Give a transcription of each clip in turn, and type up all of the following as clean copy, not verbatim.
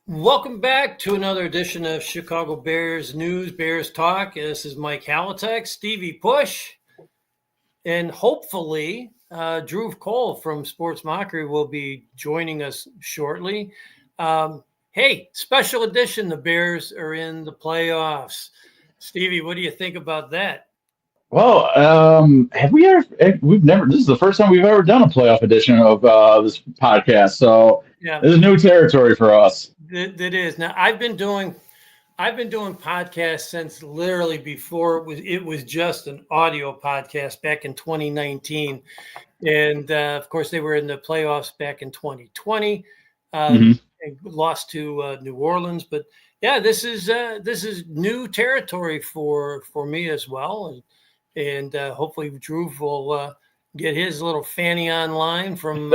Welcome back to another edition of Chicago Bears News, Bears Talk. This is Mike Halatek, Stevie Push, and hopefully Dhruv Cole from Sports Mockery will be joining us shortly. Hey, special edition, the Bears are in the playoffs. Stevie, what do you think about that? Well, have we ever? We've never. This is the first time we've ever done a playoff edition of this podcast, so Yeah, this is new territory for us. it is. Now I've been doing podcasts since literally before it was just an audio podcast back in 2019, and of course they were in the playoffs back in 2020, hmm and lost to New Orleans. But yeah, this is new territory for me as well, and hopefully Drew will get his little fanny online from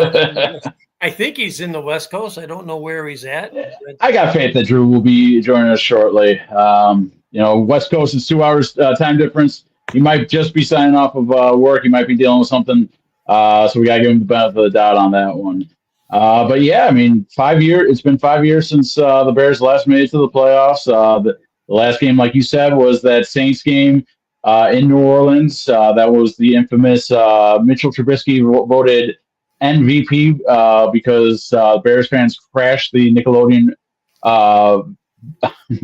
I think he's in the West Coast. I don't know where he's at. But I got faith that Drew will be joining us shortly. West Coast is 2 hours time difference. He might just be signing off of work. He might be dealing with something, so we got to give him the benefit of the doubt on that one. But yeah, I mean, 5 years. It's been 5 years since the Bears last made it to the playoffs. The last game, like you said, was that Saints game in New Orleans. That was the infamous Mitchell Trubisky voted MVP because Bears fans crashed the Nickelodeon uh,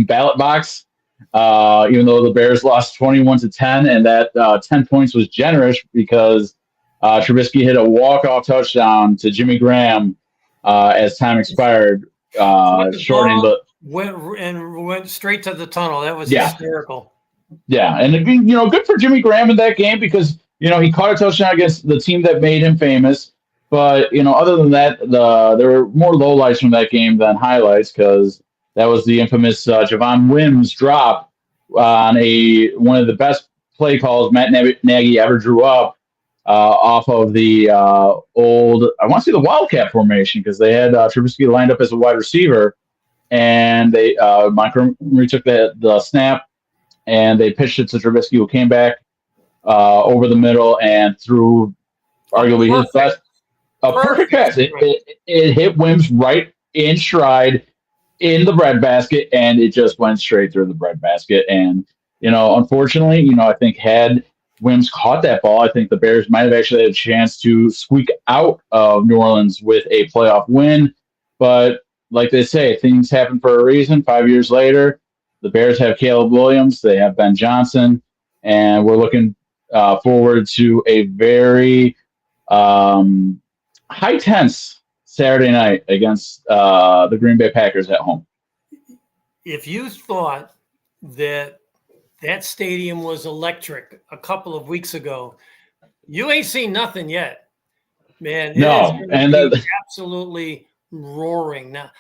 ballot box. Even though the Bears lost 21-10, and that 10 points was generous because Trubisky hit a walk-off touchdown to Jimmy Graham as time expired, caught the shortening ball, the went straight to the tunnel. That was yeah. hysterical. Yeah, and good for Jimmy Graham in that game because he caught a touchdown against the team that made him famous. But other than that, there were more lowlights from that game than highlights because that was the infamous Javon Wims drop on one of the best play calls Matt Nagy ever drew up off of the old, I want to say the Wildcat formation because they had Trubisky lined up as a wide receiver, and they Montgomery took the snap and they pitched it to Trubisky, who came back over the middle and threw arguably his best. A perfect pass. It hit Wims right in stride in the breadbasket, and it just went straight through the breadbasket. And, unfortunately, I think had Wims caught that ball, I think the Bears might have actually had a chance to squeak out of New Orleans with a playoff win. But like they say, things happen for a reason. 5 years later, the Bears have Caleb Williams, they have Ben Johnson, and we're looking forward to a very high tense Saturday night against the Green Bay Packers at home. If you thought that stadium was electric a couple of weeks ago, you ain't seen nothing yet, man. It No, is and absolutely roaring. Now,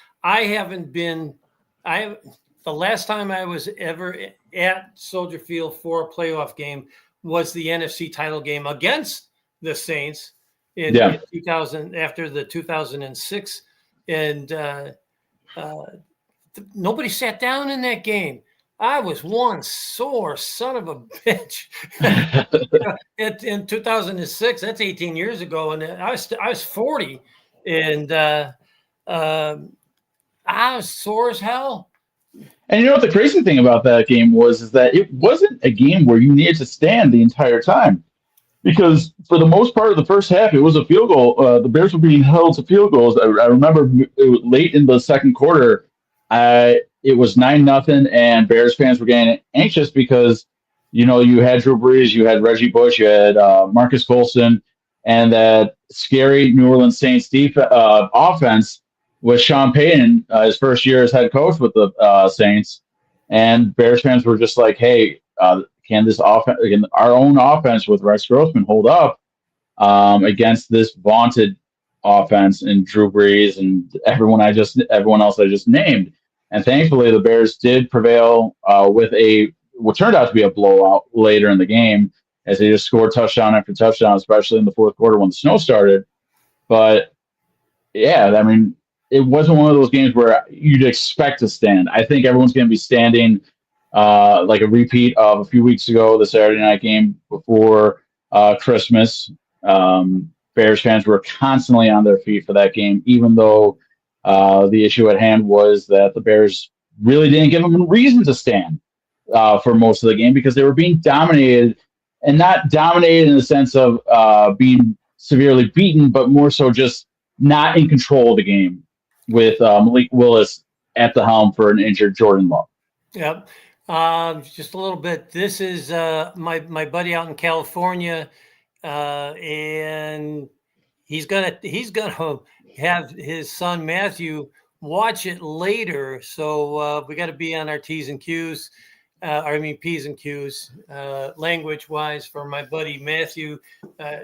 the last time I was ever at Soldier Field for a playoff game was the NFC title game against the Saints in 2000, after the 2006, and nobody sat down in that game. I was one sore son of a bitch. In 2006, that's 18 years ago, and I was 40, and I was sore as hell. And what the crazy thing about that game was is that it wasn't a game where you needed to stand the entire time. Because for the most part of the first half, it was a field goal. The Bears were being held to field goals. I remember it was late in the second quarter. It was 9-0, and Bears fans were getting anxious because you had Drew Brees, you had Reggie Bush, you had Marcus Colston, and that scary New Orleans Saints offense with Sean Payton, his first year as head coach with the Saints, and Bears fans were just like, "Hey, can this offense, our own offense with Rex Grossman, hold up against this vaunted offense and Drew Brees and everyone else I just named?" And thankfully, the Bears did prevail with what turned out to be a blowout later in the game, as they just scored touchdown after touchdown, especially in the fourth quarter when the snow started. But yeah, I mean, it wasn't one of those games where you'd expect to stand. I think everyone's going to be standing like a repeat of a few weeks ago, the Saturday night game before Christmas. Bears fans were constantly on their feet for that game, even though The issue at hand was that the Bears really didn't give them a reason to stand for most of the game because they were being dominated, and not dominated in the sense of being severely beaten, but more so just not in control of the game with Malik Willis at the helm for an injured Jordan Love. Yep. Just a little bit. This is my buddy out in California, and he's gonna have his son Matthew watch it later. So we got to be on our T's and Q's. P's and Q's, language wise for my buddy Matthew.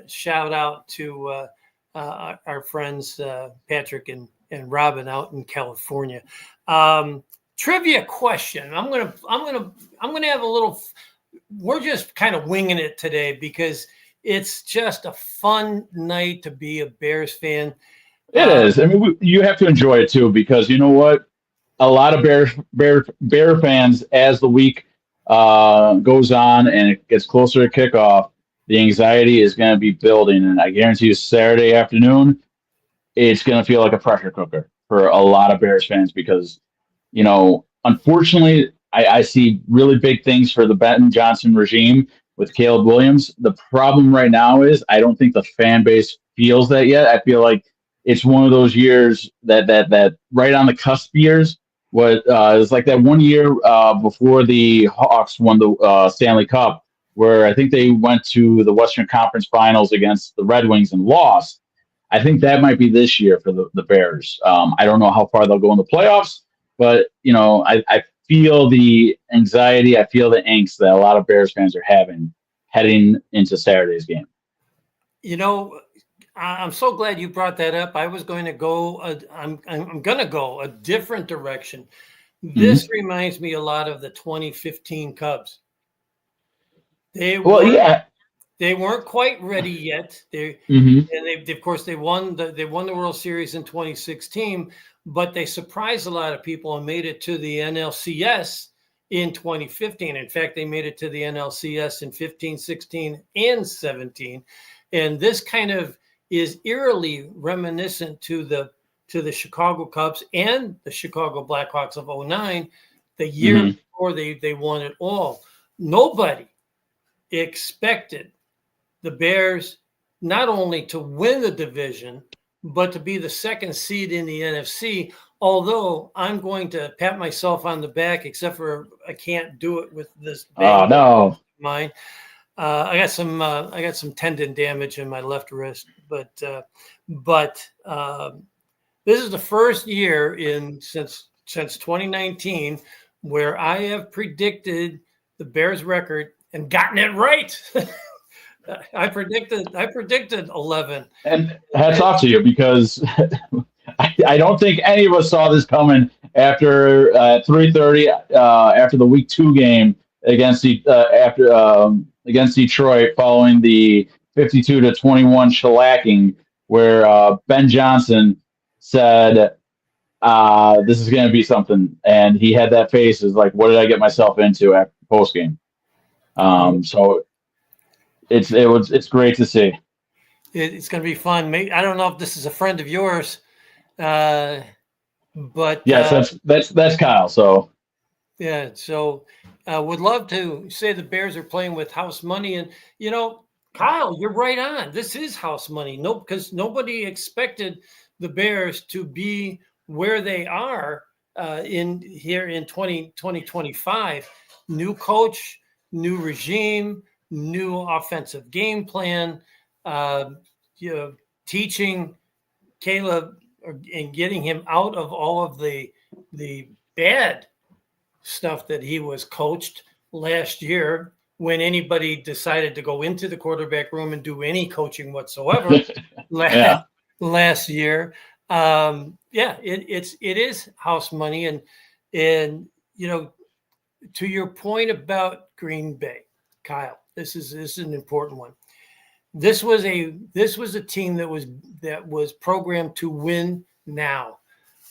Shout out to our friends Patrick and Robin out in California. Trivia question. I'm gonna have a little. We're just kind of winging it today because it's just a fun night to be a Bears fan. It is. I mean, you have to enjoy it too because you know what? A lot of Bear fans, as the week goes on and it gets closer to kickoff, the anxiety is going to be building, and I guarantee you, Saturday afternoon, it's going to feel like a pressure cooker for a lot of Bears fans because, you know, unfortunately, I see really big things for the Benton Johnson regime with Caleb Williams. The problem right now is I don't think the fan base feels that yet. I feel like it's one of those years that right on the cusp years. It was like that 1 year before the Hawks won the Stanley Cup, where I think they went to the Western Conference Finals against the Red Wings and lost. I think that might be this year for the Bears. I don't know how far they'll go in the playoffs, but you know, I feel the anxiety, I feel the angst that a lot of Bears fans are having heading into Saturday's game. You know, I'm so glad you brought that up. I was going to go. I'm going to go a different direction. This reminds me a lot of the 2015 Cubs. They weren't quite ready yet. And they of course they won the World Series in 2016, but they surprised a lot of people and made it to the NLCS in 2015. In fact, they made it to the NLCS in 15, 16, and 17. And this kind of is eerily reminiscent to the Chicago Cubs and the Chicago Blackhawks of 2009, the year before they won it all. Nobody expected the Bears not only to win the division, but to be the second seed in the NFC. Although I'm going to pat myself on the back, except for I can't do it with this. Oh no, mine. I got some tendon damage in my left wrist, but this is the first year since 2019 where I have predicted the Bears record and gotten it right. I predicted 11. And hats off to you because I don't think any of us saw this coming after 3:30 after the Week 2 game against Detroit following the 52-21 shellacking, where Ben Johnson said, "This is going to be something," and he had that face is like, "What did I get myself into?" After post game. So it's great to see. It's going to be fun. I don't know if this is a friend of yours, but yes, that's Kyle. So yeah, so would love to say the Bears are playing with house money, and you know, Kyle, you're right on. This is house money. No, because nobody expected the Bears to be where they are in 2025. New coach, new regime, new offensive game plan. Teaching Caleb and getting him out of all of the bad stuff that he was coached last year when anybody decided to go into the quarterback room and do any coaching whatsoever last year. It is house money. And you know, to your point about Green Bay, Kyle, this is an important one. This was a team that was programmed to win now.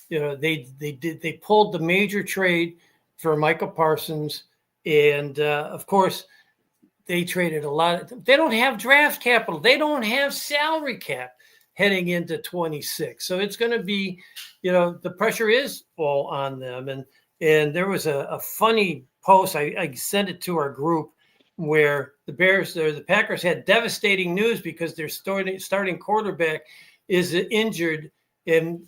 You know, they pulled the major trade for Micah Parsons, and of course, they traded a lot. They don't have draft capital. They don't have salary cap. heading into 26. So it's going to be, the pressure is all on them. And there was a funny post. I sent it to our group where the Packers had devastating news because their starting quarterback is injured and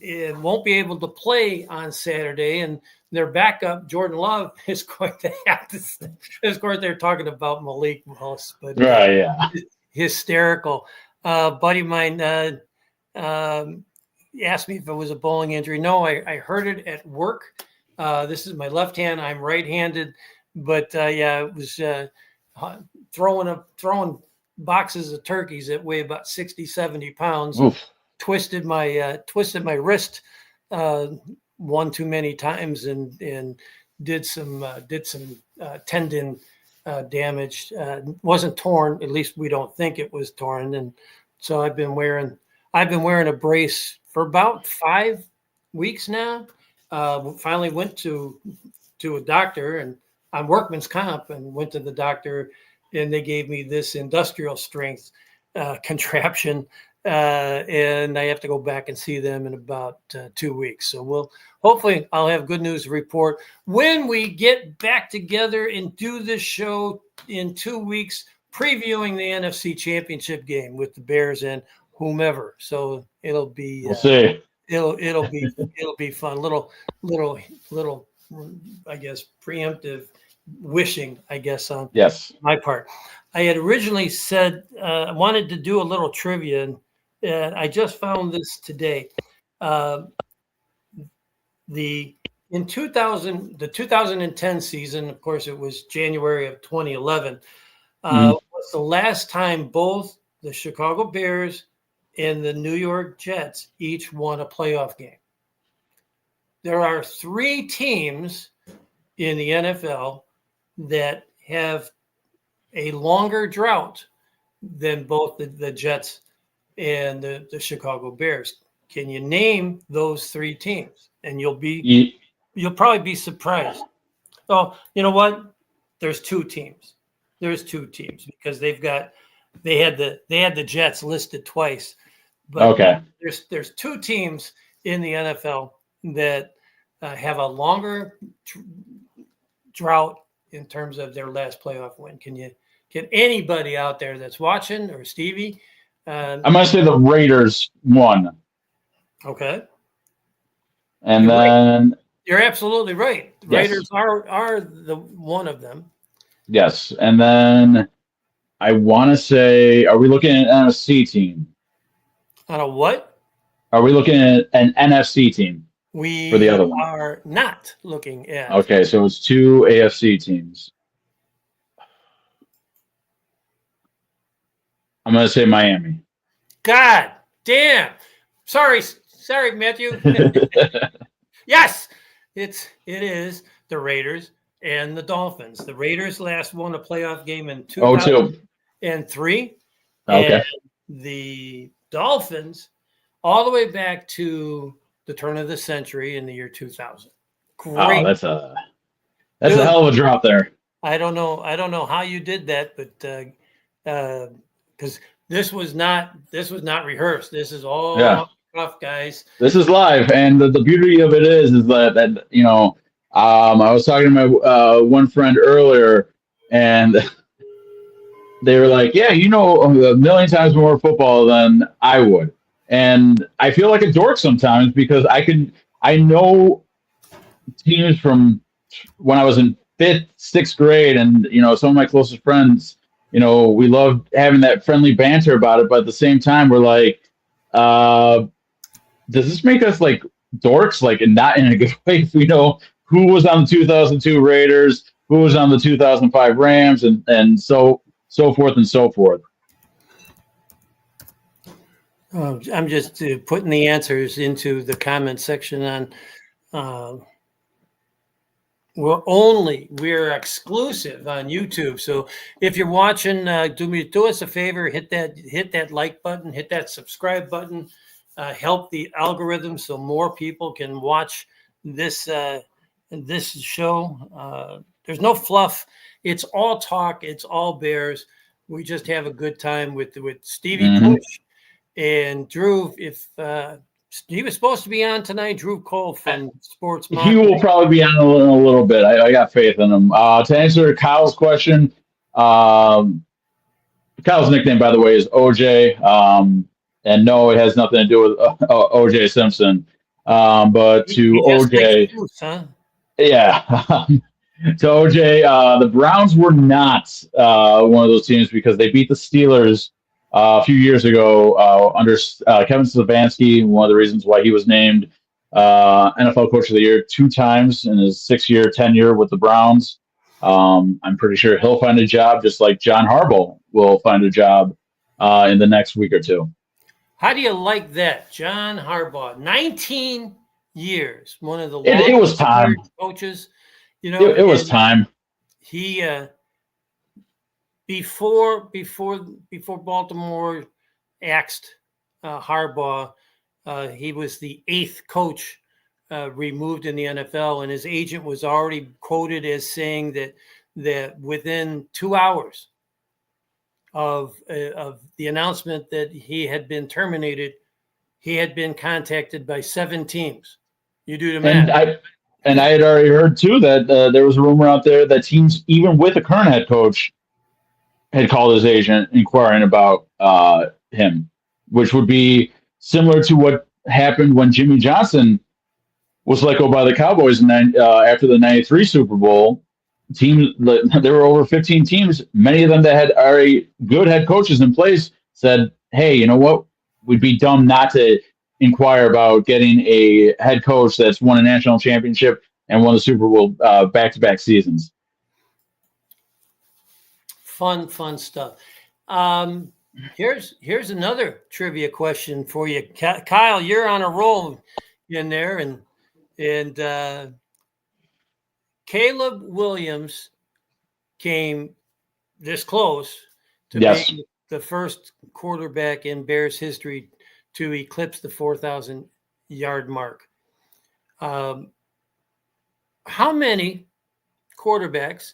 won't be able to play on Saturday. And their backup, Jordan Love, is going to have to. Of course, they're talking about Malik Willis, but Right, yeah. Hysterical. Buddy of mine asked me if it was a bowling injury. No, I heard it at work. This is my left hand. I'm right-handed, but it was throwing boxes of turkeys that weigh about 60, 70 pounds. Oof. Twisted my wrist one too many times and did some tendon damage. Wasn't torn, at least we don't think it was torn. And so I've been wearing a brace for about 5 weeks now. Finally went to a doctor, and I'm workman's comp, and went to the doctor, and they gave me this industrial strength contraption. And I have to go back and see them in about 2 weeks. So hopefully I'll have good news to report when we get back together and do this show in 2 weeks, previewing the NFC Championship game with the Bears and whomever. So it'll be we'll see. It'll be fun. Little I guess preemptive wishing, I guess, on my part. I had originally said I wanted to do a little trivia, and I just found this today. The 2010 season, of course, it was January of 2011, was the last time both the Chicago Bears and the New York Jets each won a playoff game. There are 3 teams in the NFL that have a longer drought than both the Jets and the Chicago Bears. Can you name those 3 teams? And you'll probably be surprised. Oh, you know what? There's 2 teams. There's 2 teams because they had the Jets listed twice. But okay. There's 2 teams in the NFL that have a longer drought in terms of their last playoff win. Can anybody out there that's watching, or Stevie? I'm going to say the Raiders won. Okay. And then you're absolutely right. The yes. Raiders are the one of them. Yes. And then I want to say, are we looking at an NFC team? On a what? Are we looking at an NFC team? We for the other one? Are not looking at. Okay, so it's 2 AFC teams. I'm going to say Miami. God damn. Sorry, Matthew. Yes, it is the Raiders and the Dolphins. The Raiders last won a playoff game in 2003. Okay. And the Dolphins all the way back to the turn of the century in the year 2000. Great. Oh, that's a hell of a drop there. I don't know how you did that, but because this was not rehearsed. This is all tough, guys. This is live, and the beauty of it is that I was talking to my one friend earlier, and they were like, "Yeah, a million times more football than I would," and I feel like a dork sometimes because I know teams from when I was in 5th, 6th grade, and some of my closest friends. We loved having that friendly banter about it, but at the same time, we're like, does this make us like dorks, like, and not in a good way? If we know who was on the 2002 Raiders, who was on the 2005 Rams, and so forth and so forth. I'm just putting the answers into the comment section on. We're exclusive on YouTube. So if you're watching, do us a favor, hit that like button, hit that subscribe button, help the algorithm so more people can watch this show. There's no fluff. It's all talk. It's all Bears. We just have a good time with Stevie Push And Dhruv, if he was supposed to be on tonight, Dhruv Cole from Sports He Monitor. will probably be on in a little bit. I got faith in him. To answer Kyle's question, Kyle's nickname, by the way, is OJ. And no, it has nothing to do with OJ Simpson. But to He just OJ, makes moves, huh? yeah. To OJ, the Browns were not one of those teams because they beat the Steelers a few years ago under Kevin Stefanski. One of the reasons why he was named NFL Coach of the Year 2 times in his 6-year tenure with the Browns. I'm pretty sure he'll find a job just like John Harbaugh will find a job in the next week or two. How do you like that? John Harbaugh, 19 years, one of the It was time. Coaches. You know, it was time. He before Baltimore axed Harbaugh, he was the 8th coach removed in the NFL, and his agent was already quoted as saying that within 2 hours of the announcement that he had been terminated, he had been contacted by 7 teams. You do the math. And I had already heard too that there was a rumor out there that teams, even with a current head coach, had called his agent inquiring about him, which would be similar to what happened when Jimmy Johnson was let go by the Cowboys after the '93 Super Bowl. Teams, there were over 15 teams. Many of them that had already good head coaches in place said, "Hey, you know what? We'd be dumb not to inquire about getting a head coach that's won a national championship and won the Super Bowl back-to-back seasons." Fun stuff. Here's another trivia question for you, Kyle. You're on a roll in there, and Caleb Williams came this close to being the first quarterback in Bears history to eclipse the 4,000-yard mark. How many quarterbacks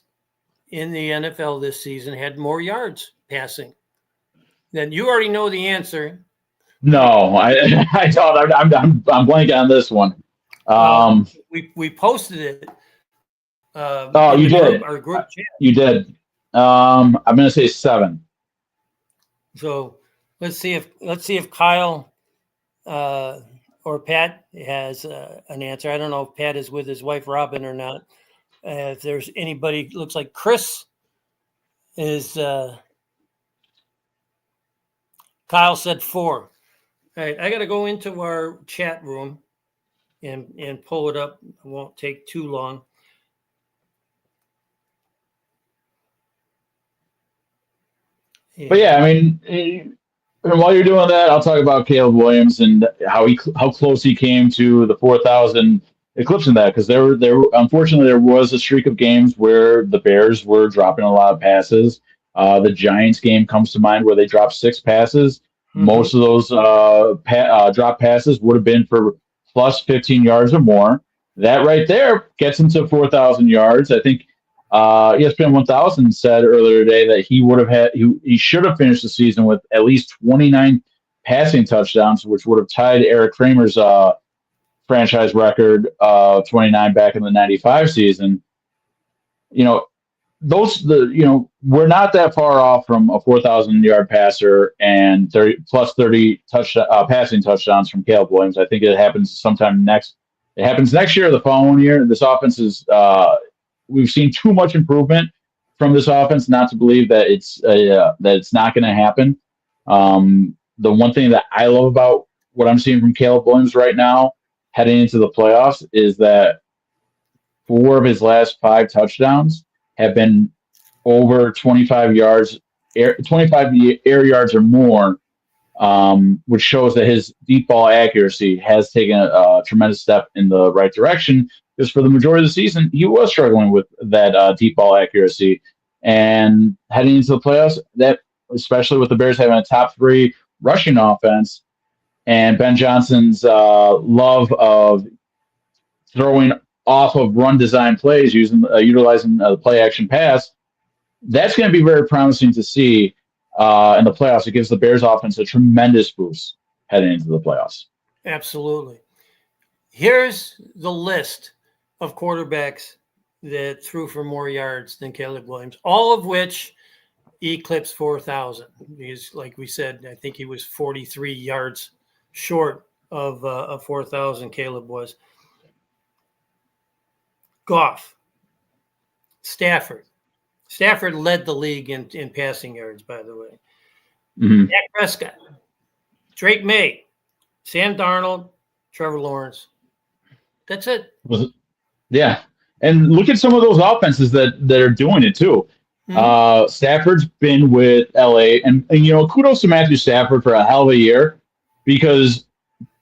in the NFL this season had more yards passing? Then you already know the answer. No, I thought I'm blanking on this one. We posted it. You did. Our group chat. You did. I'm going to say 7. So let's see if Kyle or Pat has an answer. I don't know if Pat is with his wife Robin or not. If there's anybody, looks like Chris is. Kyle said 4. All right, I got to go into our chat room and pull it up. It won't take too long. But yeah, I mean, while you're doing that, I'll talk about Caleb Williams and how close he came to the 4,000 eclipsing that, because unfortunately there was a streak of games where the Bears were dropping a lot of passes. The Giants game comes to mind where they dropped 6 passes. Mm-hmm. Most of those drop passes would have been for plus 15 yards or more. That right there gets him to 4,000 yards. I think ESPN 1000 said earlier today that he should have finished the season with at least 29 passing touchdowns, which would have tied Eric Kramer's franchise record of 29 back in the 95 season. We're not that far off from a 4,000-yard passer and 30 passing touchdowns from Caleb Williams. I think it happens sometime next. It happens next year or the following year. This offense is. We've seen too much improvement from this offense not to believe that it's not going to happen. The one thing that I love about what I'm seeing from Caleb Williams right now, heading into the playoffs, is that 4 of his last 5 touchdowns have been over 25 air yards or more, which shows that his deep ball accuracy has taken a tremendous step in the right direction. Because for the majority of the season, he was struggling with that deep ball accuracy. And heading into the playoffs, that especially with the Bears having a top 3 rushing offense and Ben Johnson's love of throwing off of run design plays, utilizing the play action pass, that's going to be very promising to see in the playoffs. It gives the Bears offense a tremendous boost heading into the playoffs. Absolutely. Here's the list of quarterbacks that threw for more yards than Caleb Williams, all of which eclipsed 4,000. Because, like we said, I think he was 43 yards short of 4,000. Caleb was. Goff, Stafford. Stafford led the league in passing yards, by the way. Dak Prescott, Drake May, Sam Darnold, Trevor Lawrence. That's it. Yeah. And look at some of those offenses that are doing it too. Stafford's been with LA, and kudos to Matthew Stafford for a hell of a year, because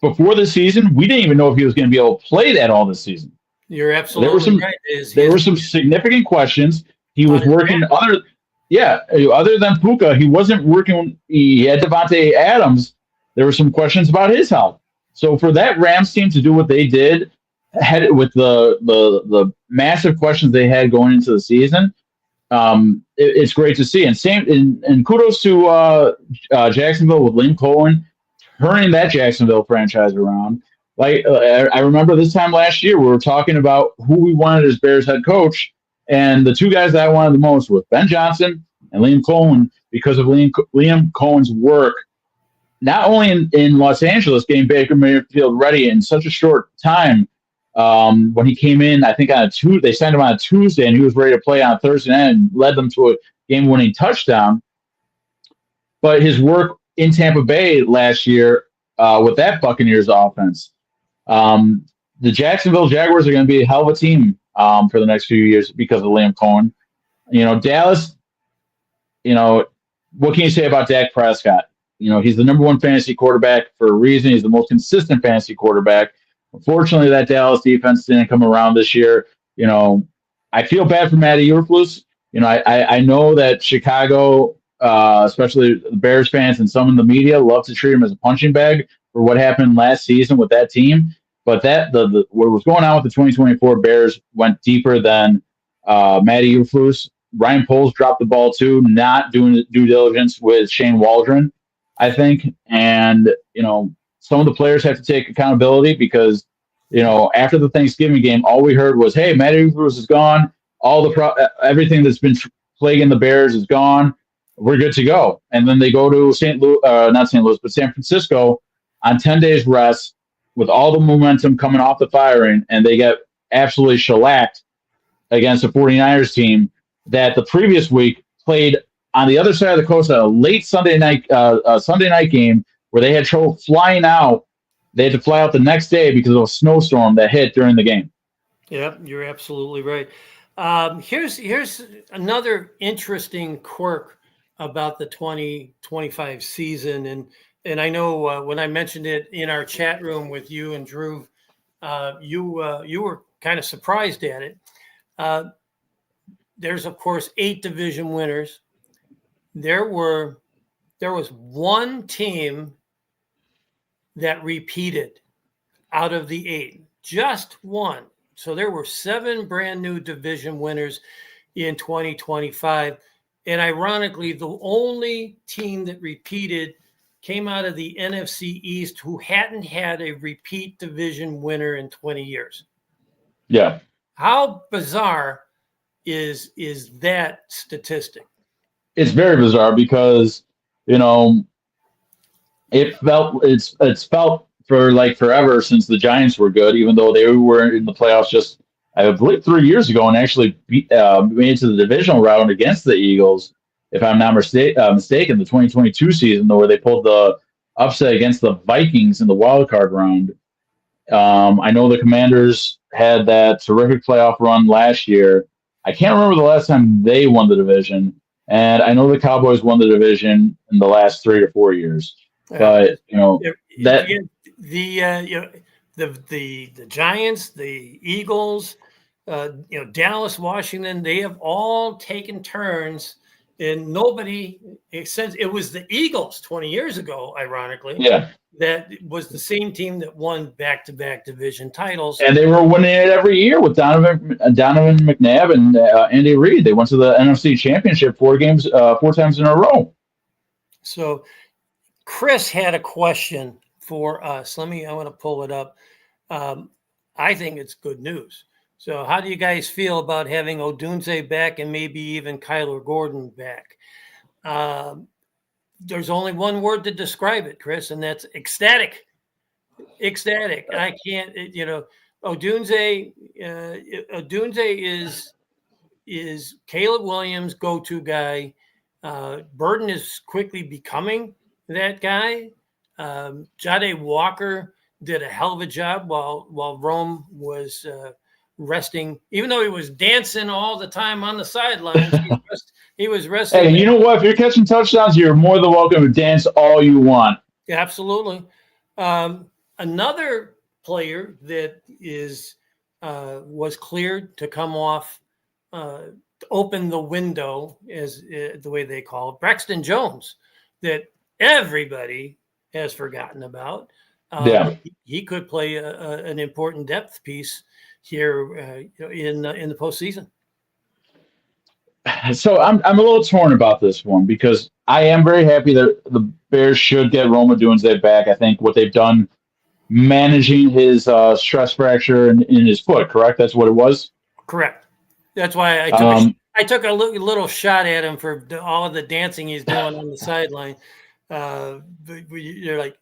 before the season, we didn't even know if he was going to be able to play that all this season. You're absolutely right. There were some significant questions. He was working other than Puka, he wasn't working. He had Devontae Adams. There were some questions about his health. So for that Rams team to do what they did, with the massive questions they had going into the season, it's great to see. And kudos to Jacksonville with Liam Cohen turning that Jacksonville franchise around. Like I remember this time last year, we were talking about who we wanted as Bears head coach, and the two guys that I wanted the most was Ben Johnson and Liam Cohen, because of Liam Cohen's work, not only in Los Angeles getting Baker Mayfield ready in such a short time. When he came in, I think they signed him on a Tuesday, and he was ready to play on Thursday night and led them to a game-winning touchdown. But his work in Tampa Bay last year with that Buccaneers offense, the Jacksonville Jaguars are going to be a hell of a team for the next few years because of Liam Cohen. Dallas, what can you say about Dak Prescott? He's the number one fantasy quarterback for a reason. He's the most consistent fantasy quarterback. Unfortunately, that Dallas defense didn't come around this year. I feel bad for Matty Eberflus. I know that Chicago, especially the Bears fans and some in the media, love to treat him as a punching bag for what happened last season with that team. But what was going on with the 2024 Bears went deeper than Matty Eberflus. Ryan Poles dropped the ball too, not doing due diligence with Shane Waldron, I think. And, some of the players have to take accountability because, after the Thanksgiving game, all we heard was, "Hey, Matty Eberflus is gone. Everything that's been plaguing the Bears is gone. We're good to go." And then they go to not St. Louis, but San Francisco on 10 days rest with all the momentum coming off the firing, and they get absolutely shellacked against a 49ers team that the previous week played on the other side of the coast at a late Sunday night game where they had trouble flying out. They had to fly out the next day because of a snowstorm that hit during the game. Yep, you're absolutely right. Here's another interesting quirk about the 2025 season, and I know when I mentioned it in our chat room with you and Dhruv, you were kind of surprised at it. There's of course 8 division winners. There was one team that repeated out of the 8, just one. So there were 7 brand new division winners in 2025. And ironically, the only team that repeated came out of the NFC East who hadn't had a repeat division winner in 20 years. Yeah. How bizarre is that statistic? It's very bizarre because, it's felt for like forever since the Giants were good, even though they were in the playoffs just, I believe, 3 years ago, and actually made it to the divisional round against the Eagles, if I'm not mistaken, the 2022 season, where they pulled the upset against the Vikings in the wild card round. I know the Commanders had that terrific playoff run last year. I can't remember the last time they won the division, and I know the Cowboys won the division in the last 3 or 4 years. But the Giants, the Eagles, Dallas, Washington, they have all taken turns, and nobody, since it was the Eagles 20 years ago, ironically, that was the same team that won back-to-back division titles, and they were winning it every year with Donovan McNabb and Andy Reid. They went to the NFC Championship 4 times in a row. So Chris had a question for us. I want to pull it up. I think it's good news. So how do you guys feel about having Odunze back and maybe even Kyler Gordon back? There's only one word to describe it, Chris, and that's ecstatic. Ecstatic. I can't, Odunze is Caleb Williams' go-to guy. Burden is quickly becoming that guy. Jade Walker did a hell of a job while Rome was resting, even though he was dancing all the time on the sidelines. He was resting. Hey, you know what? If you're catching touchdowns, you're more than welcome to dance all you want. Absolutely. Another player that was cleared to come off, open the window, as the way they call it, Braxton Jones, that everybody has forgotten about. He could play an important depth piece here in the postseason. So I'm a little torn about this one because I am very happy that the Bears should get Rome Odunze back. I think what they've done managing his stress fracture in his foot, correct? That's what it was? Correct. That's why I took a little shot at him for all of the dancing he's doing on the sideline. You're like,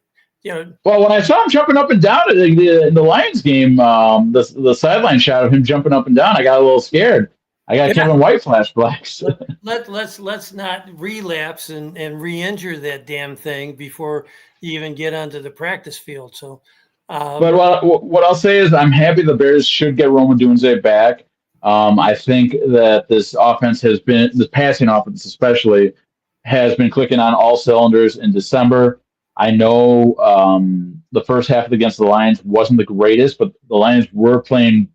Well, when I saw him jumping up and down at the Lions game, the sideline shot of him jumping up and down, I got a little scared. I got Kevin White flashbacks. Let's not relapse and re-injure that damn thing before you even get onto the practice field. So, but what I'll say is I'm happy the Bears should get Rome Odunze back. I think that this offense the passing offense especially, has been clicking on all cylinders in December. I know the first half against the Lions wasn't the greatest, but the Lions were playing.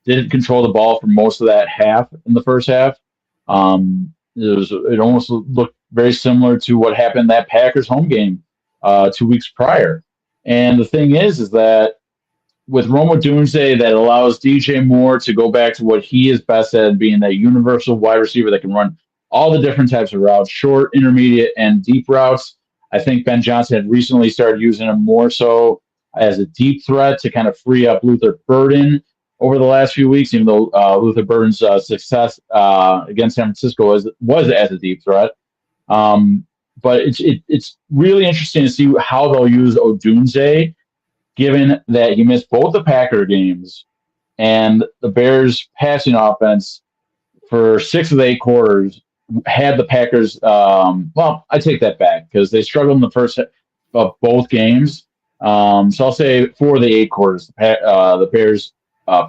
Didn't control the ball for most of that half in the first half. It almost looked very similar to what happened in that Packers home game 2 weeks prior. And the thing is that with Rome Odunze, that allows DJ Moore to go back to what he is best at, being that universal wide receiver that can run all the different types of routes, short, intermediate, and deep routes. I think Ben Johnson had recently started using him more so as a deep threat to kind of free up Luther Burden over the last few weeks, even though Luther Burden's success against San Francisco was as a deep threat. But it's really interesting to see how they'll use Odunze, given that he missed both the Packer games and the Bears' passing offense for 6 of the 8 quarters had the Packers. Well, I take that back because they struggled in the first of both games. So I'll say 4 of the 8 quarters, the Bears'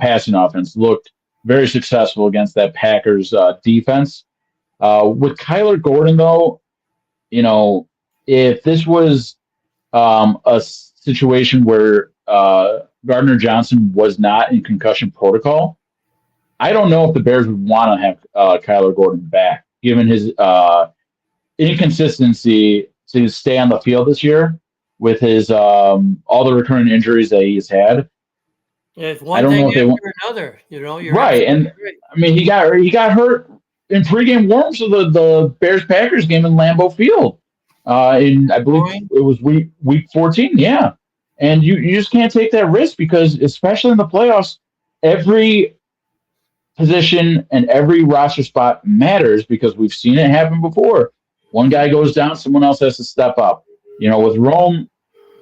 passing offense looked very successful against that Packers defense. With Kyler Gordon, though, if this was a situation where Gardner Johnson was not in concussion protocol, I don't know if the Bears would want to have Kyler Gordon back, given his inconsistency to stay on the field this year with his all the recurring injuries that he's had. It's one thing after another, you're right. And right. I mean, he got hurt in pregame warms of the Bears Packers game in Lambeau Field. In I believe it was week 14. Yeah. And you just can't take that risk because, especially in the playoffs, every position and every roster spot matters because we've seen it happen before. One guy goes down, someone else has to step up. With Rome,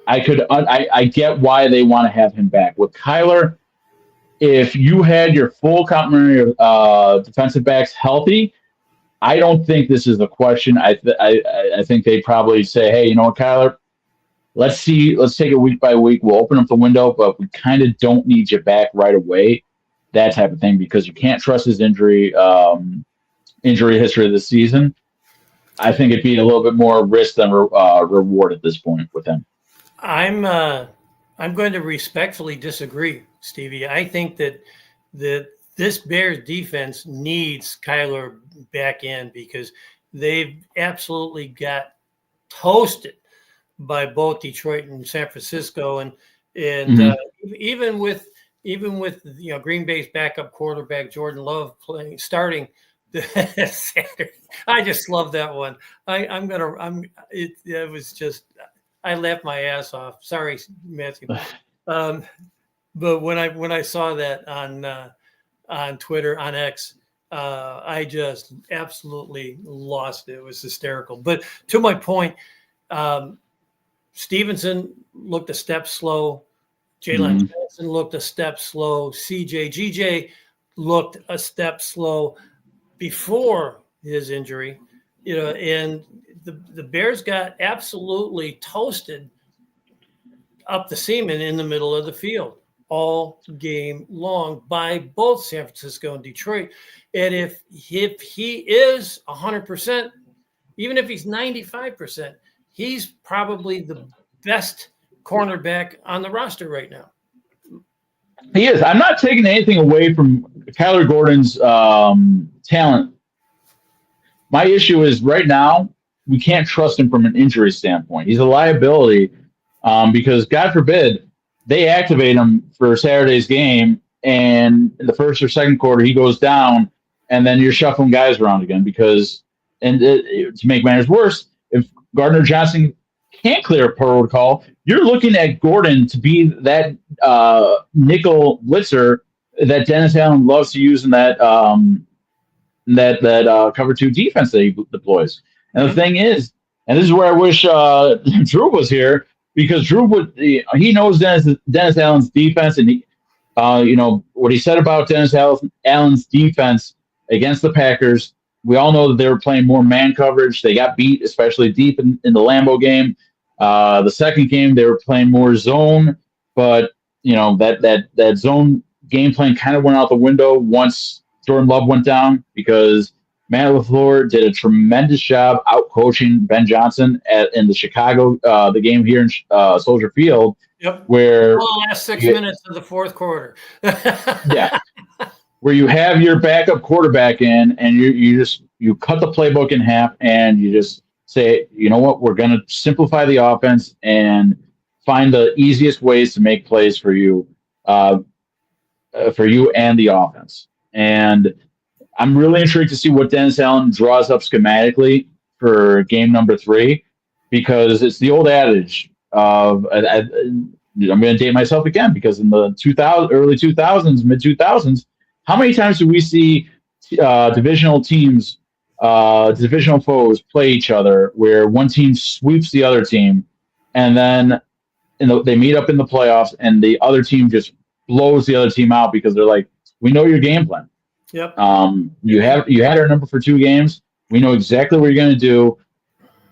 I get why they want to have him back. With Kyler, if you had your full complementary of defensive backs healthy, I don't think this is a question. I think they'd probably say, hey, you know what, Kyler, let's take it week by week. We'll open up the window, but we kind of don't need you back right away. That type of thing, because you can't trust his injury history of the season. I think it'd be a little bit more risk than reward at this point with him. I'm going to respectfully disagree, Stevie. I think that this Bears defense needs Kyler back in because they've absolutely got toasted by both Detroit and San Francisco, and even with Green Bay's backup quarterback Jordan Love starting, Saturday. I just love that one. It was just, I laughed my ass off. Sorry, Matthew. But when I saw that on Twitter, on X, I just absolutely lost it. It was hysterical. But to my point, Stevenson looked a step slow. Jalen Johnson looked a step slow. GJ looked a step slow before his injury, and the Bears got absolutely toasted up the seam and in the middle of the field all game long by both San Francisco and Detroit. And if he is 100%, even if he's 95%, he's probably the best cornerback on the roster right now. He is. I'm not taking anything away from Kyler Gordon's talent. My issue is right now we can't trust him from an injury standpoint. He's a liability because, God forbid, they activate him for Saturday's game, and in the first or second quarter he goes down, and then you're shuffling guys around again because, to make matters worse, if Gardner Johnson can't clear a protocol, you're looking at Gordon to be that nickel blitzer that Dennis Allen loves to use in that cover two defense that he deploys. And the thing is, and this is where I wish Dhruv was here, because Dhruv he knows Dennis Allen's defense, and he, what he said about Dennis Allen's defense against the Packers. We all know that they were playing more man coverage. They got beat, especially deep in the Lambeau game. The second game, they were playing more zone, but that zone game plan kind of went out the window once Jordan Love went down, because Matt LaFleur did a tremendous job out coaching Ben Johnson in the Chicago the game here in Soldier Field. Yep. Where the last 6 minutes of the fourth quarter. Yeah. Where you have your backup quarterback in, and you cut the playbook in half, and you just say, you know what, we're going to simplify the offense and find the easiest ways to make plays for you and the offense. And I'm really intrigued to see what Dennis Allen draws up schematically for game number 3, because it's the old adage of, I'm going to date myself again, because in the early 2000s, mid 2000s, how many times do we see divisional teams, divisional foes play each other, where one team sweeps the other team, and then they meet up in the playoffs, and the other team just blows the other team out because they're like, we know your game plan. Yep. You had our number for 2 games. We know exactly what you're going to do,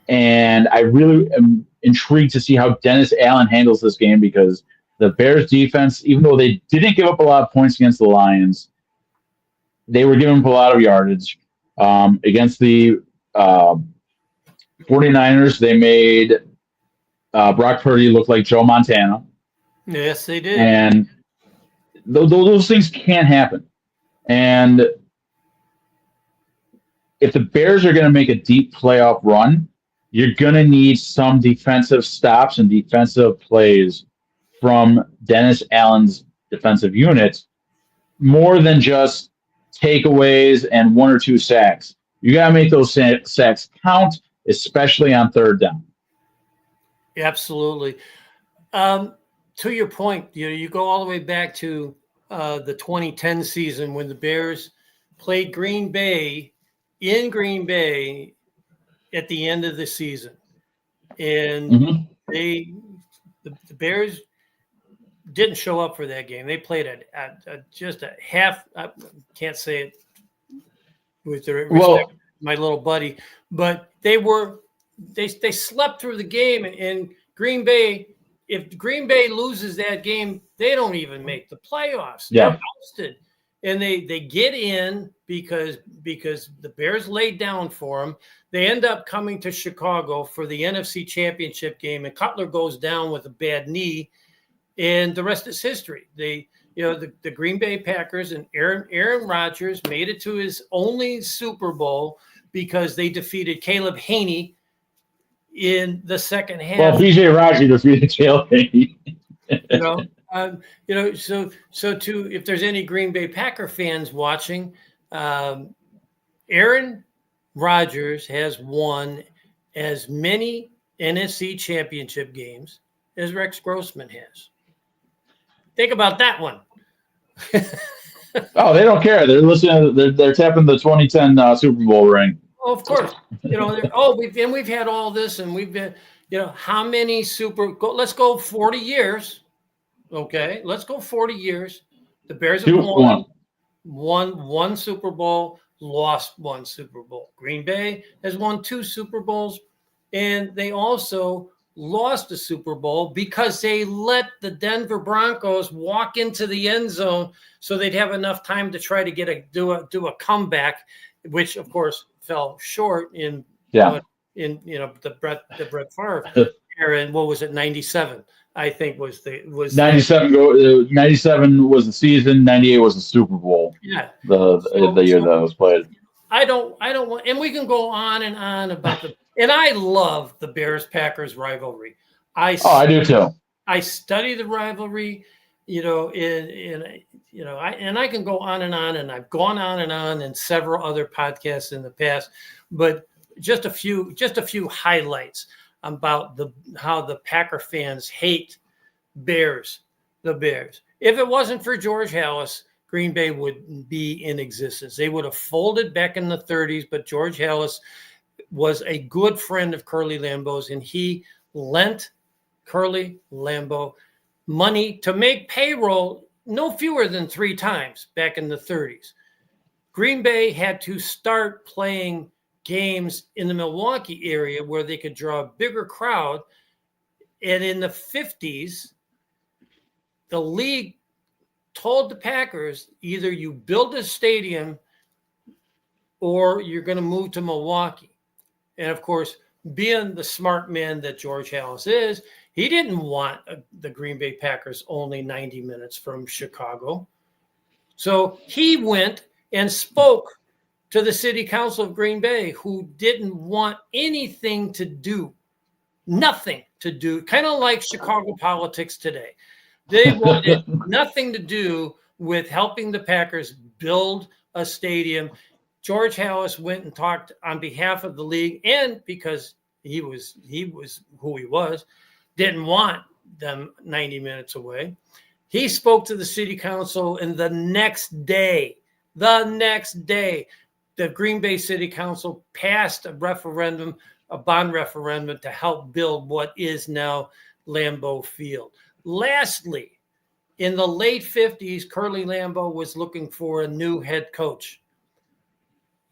and I really am intrigued to see how Dennis Allen handles this game, because the Bears defense, even though they didn't give up a lot of points against the Lions, they were giving up a lot of yardage. Against the 49ers, they made Brock Purdy look like Joe Montana. Yes, they did. And those things can't happen. And if the Bears are going to make a deep playoff run, you're going to need some defensive stops and defensive plays from Dennis Allen's defensive units, more than just takeaways and 1 or 2 sacks. You got to make those sacks count, especially on third down. Absolutely. To your point, you go all the way back to the 2010 season when the Bears played Green Bay in Green Bay at the end of the season, and the Bears didn't show up for that game. They played just a half. I can't say it with the respect to my little buddy, but they slept through the game. And Green Bay, if Green Bay loses that game, they don't even make the playoffs. Yeah. They're ousted. And they get in because the Bears laid down for them. They end up coming to Chicago for the NFC Championship game, and Cutler goes down with a bad knee, and the rest is history. The Green Bay Packers and Aaron Rodgers made it to his only Super Bowl because they defeated Caleb Haney in the second half. Well, PJ Rodgers defeated Caleb Haney. So if there's any Green Bay Packer fans watching, Aaron Rodgers has won as many NFC championship games as Rex Grossman has. Think about that one. Oh, they don't care. They're listening. They're tapping the 2010 Super Bowl ring. Oh, of course. We've had all this, and we've been, how many let's go 40 years. Okay, let's go 40 years. The Bears have won one Super Bowl, lost one Super Bowl. Green Bay has won 2 Super Bowls, and they also lost a Super Bowl because they let the Denver Broncos walk into the end zone so they'd have enough time to try to do a comeback, which of course fell short in the Brett Favre era. And what was it, 97? I think was 97. 97 was the season. 98 was the Super Bowl. Yeah, the year that was played. I don't want, and we can go on and on about the. And I love the Bears-Packers rivalry. I do too. I study the rivalry, I can go on, and I've gone on and on in several other podcasts in the past, but just a few highlights about how the Packer fans hate the Bears. If it wasn't for George Halas, Green Bay would be in existence. They would have folded back in the 30s, but George Halas was a good friend of Curly Lambeau's, and he lent Curly Lambeau money to make payroll no fewer than 3 times back in the 30s. Green Bay had to start playing games in the Milwaukee area where they could draw a bigger crowd. And in the 50s, the league told the Packers, either you build a stadium or you're going to move to Milwaukee. And of course, being the smart man that George Halas is, he didn't want the Green Bay Packers only 90 minutes from Chicago. So he went and spoke to the city council of Green Bay, who didn't want anything to do, nothing to do, kind of like Chicago politics today. They wanted nothing to do with helping the Packers build a stadium. George Halas went and talked on behalf of the league, and because he was who he was, didn't want them 90 minutes away. He spoke to the city council, and the next day, the Green Bay City Council passed a bond referendum to help build what is now Lambeau Field. Lastly, in the late 50s, Curly Lambeau was looking for a new head coach.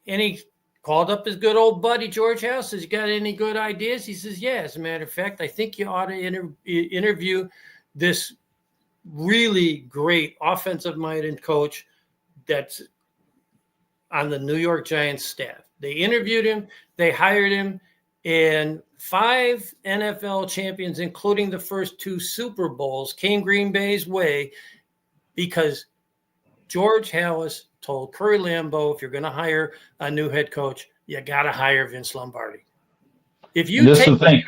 And he called up his good old buddy, George Halas, says, "You got any good ideas?" He says, "Yeah, as a matter of fact, I think you ought to interview this really great offensive-minded coach that's on the New York Giants staff." They interviewed him, they hired him, and 5 NFL champions, including the first 2 Super Bowls, came Green Bay's way because George Halas told Curly Lambeau, if you're going to hire a new head coach, you got to hire Vince Lombardi. If you take the thing,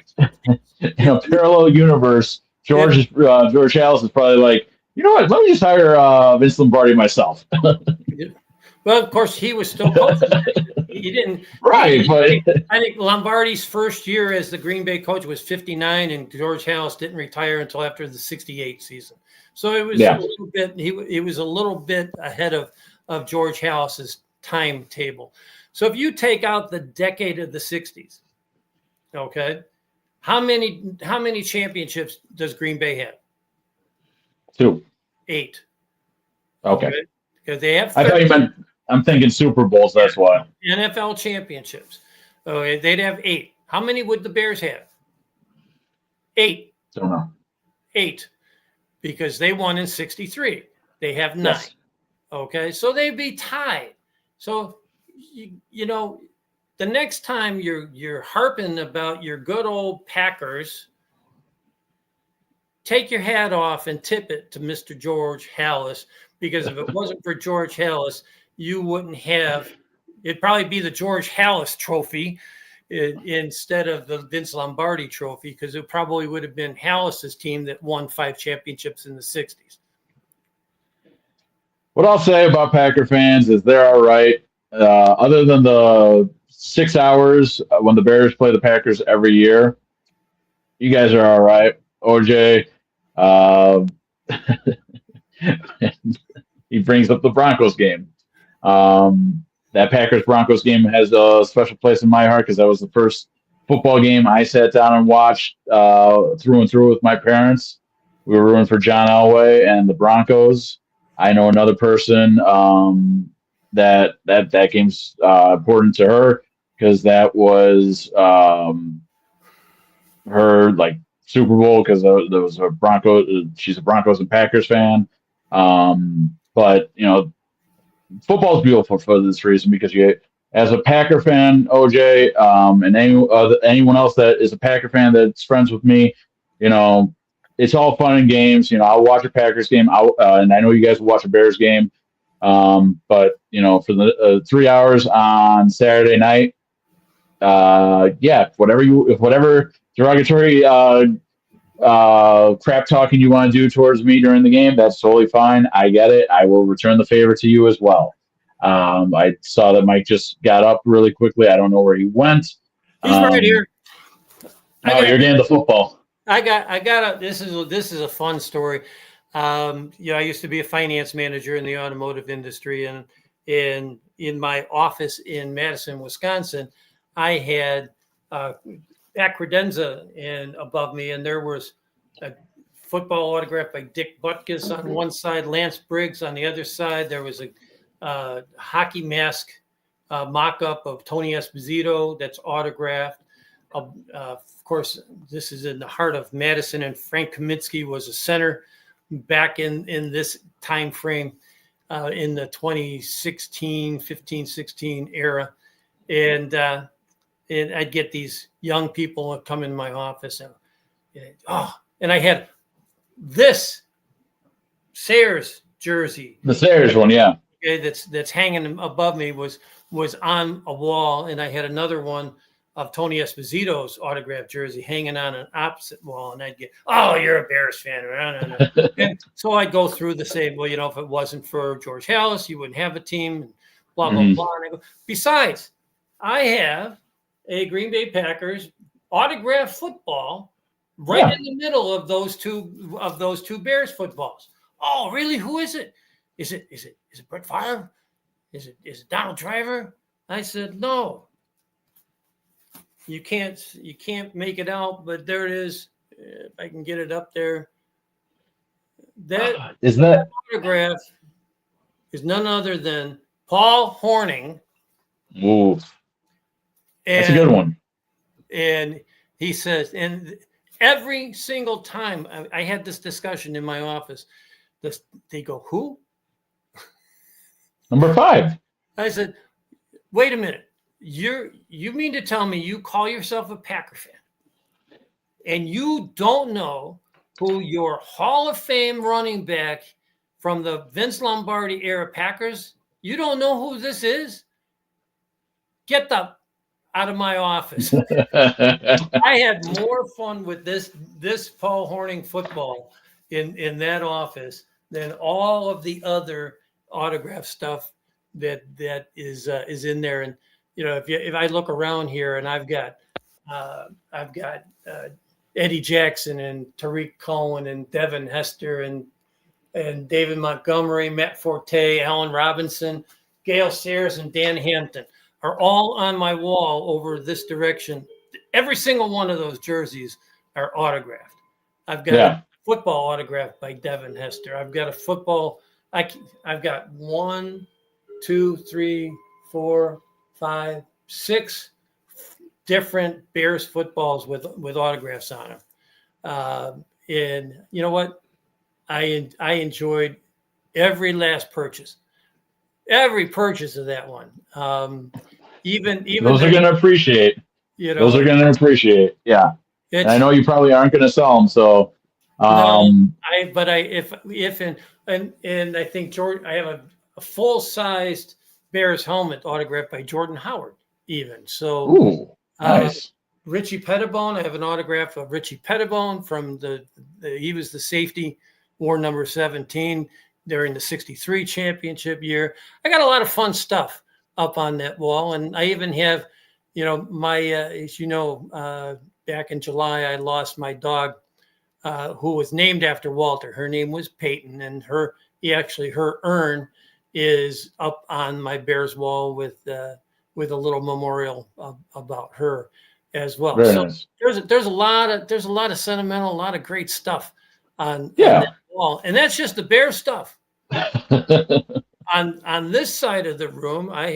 in a parallel universe, George Halas is probably like, you know what? Let me just hire Vince Lombardi myself. Well, of course, he was still coaching. He didn't. Right, but I think Lombardi's first year as the Green Bay coach was 59, and George Halas didn't retire until after the 68 season. So it was a little bit. He was a little bit ahead of George Halas's timetable. So if you take out the decade of the 60s, okay, how many championships does Green Bay have? 2. 8. Okay. Because they have 13. I thought you meant, I'm thinking Super Bowls, that's why. NFL championships. Okay, they'd have 8. How many would the Bears have? 8. Don't know. 8. Because they won in 63. They have 9. Yes. Okay, so they'd be tied. So, the next time you're harping about your good old Packers, take your hat off and tip it to Mr. George Halas, because if it wasn't for George Halas, you wouldn't have. It'd probably be the George Halas Trophy instead of the Vince Lombardi Trophy, because it probably would have been Halas's team that won 5 championships in the 60s. What I'll say about Packer fans is they're all right. other than the 6 hours when the Bears play the Packers every year, you guys are all right. OJ, uh, he brings up the Broncos game. That Packers Broncos game has a special place in my heart because that was the first football game I sat down and watched through and through with my parents. We were rooting for John Elway and the Broncos. I know another person that game's important to her because that was her like Super Bowl because there was a Broncos. She's a Broncos and Packers fan. But football is beautiful for this reason because as a Packer fan, OJ, and anyone else that is a Packer fan that's friends with me, it's all fun and games. I'll watch a Packers game, and I know you guys will watch a Bears game. But for the 3 hours on Saturday night, whatever derogatory crap talking you want to do towards me during the game, that's totally fine. I get it. I will return the favor to you as well. I saw that Mike just got up really quickly. I don't know where he went. He's right here. You're getting the football. This is a fun story. I used to be a finance manager in the automotive industry, and in my office in Madison, Wisconsin, I had credenza and above me, and there was a football autograph by Dick Butkus on one side, Lance Briggs on the other side. There was a hockey mask mock-up of Tony Esposito that's autographed. Of course, this is in the heart of Madison, and Frank Kaminsky was a center back in this time frame in the 15-16 era. And I'd get these young people come in my office, and I had this Sayers jersey. The Sayers one, yeah. Okay, that's hanging above me was on a wall, and I had another one of Tony Esposito's autographed jersey hanging on an opposite wall, and I'd get, "Oh, you're a Bears fan." And so I'd go through the same, well, if it wasn't for George Halas, you wouldn't have a team, and blah, blah, blah. And I go, besides, I have a Green Bay Packers autographed football right in the middle of those two Bears footballs. Oh, really? Who is it? Is it Brett Favre? Is it Donald Driver? I said, no. You can't make it out, but there it is. If I can get it up there. That autograph is none other than Paul Hornung. Ooh. That's a good one. And he says, and every single time I had this discussion in my office, they go, who? Number 5. I said, wait a minute. You mean to tell me you call yourself a Packer fan and you don't know who your Hall of Fame running back from the Vince Lombardi era Packers, you don't know who this is? Get out of my office. I had more fun with this Paul Hornung football in that office than all of the other autograph stuff that is in there. And if I look around here, and I've got Eddie Jackson and Tariq Cohen and Devin Hester and David Montgomery, Matt Forte, Allen Robinson, Gale Sayers, and Dan Hampton are all on my wall over this direction. Every single one of those jerseys are autographed. I've got a football autographed by Devin Hester. I've got a football. I've got 1, 2, 3, 4, 5, 6 different Bears footballs with autographs on them. And you know what? I enjoyed every last purchase. Every purchase of that one. Even those are going to appreciate. Those are going to appreciate. Yeah. And I know you probably aren't going to sell them. So, I think George, I have a full-sized Bears helmet autographed by Jordan Howard. Even so. Ooh, nice. Richie Pettibone. I have an autograph of Richie Pettibone from he was the safety, wore number 17 during the '63 championship year. I got a lot of fun stuff up on that wall. And I even have, my, as you know, back in July, I lost my dog, who was named after Walter. Her name was Peyton, and her urn is up on my Bears wall with a little memorial about her as well. Very So nice. there's a lot of sentimental, a lot of great stuff on Yeah. that wall, and that's just the Bears stuff. On this side of the room, I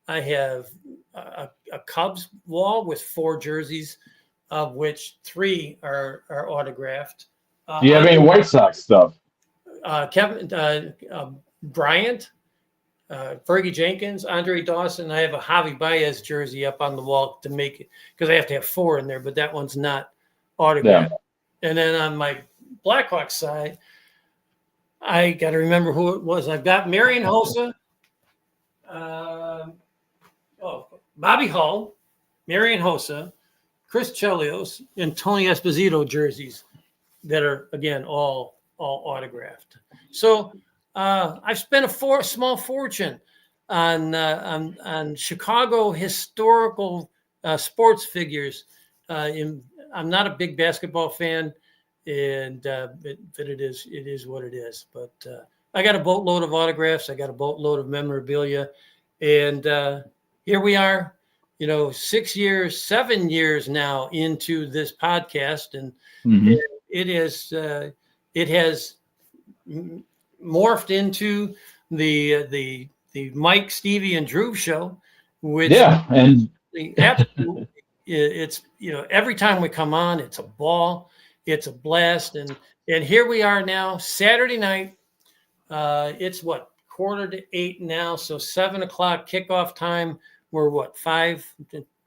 have a Cubs wall with 4 jerseys, of which 3 are autographed. Do you have any White Sox stuff? Kevin Bryant, Fergie Jenkins, Andre Dawson. I have a Javi Baez jersey up on the wall to make it, because I have to have 4 in there, but that one's not autographed. Yeah. And then on my Blackhawks side, I got to remember who it was. I've got Marion Hossa, Bobby Hull, Marion Hossa, Chris Chelios, and Tony Esposito jerseys that are, again, all autographed. So I've spent a small fortune on Chicago historical sports figures. I'm not a big basketball fan, and but it is what it is. But I got a boatload of autographs. I got a boatload of memorabilia, and here we are. 7 years now into this podcast, and it has morphed into the Mike, Stevie, and Dhruv show, which and absolutely, it's every time we come on, it's a ball, it's a blast, and here we are now, Saturday night. It's 7:45 now, so 7:00 kickoff time. We're 5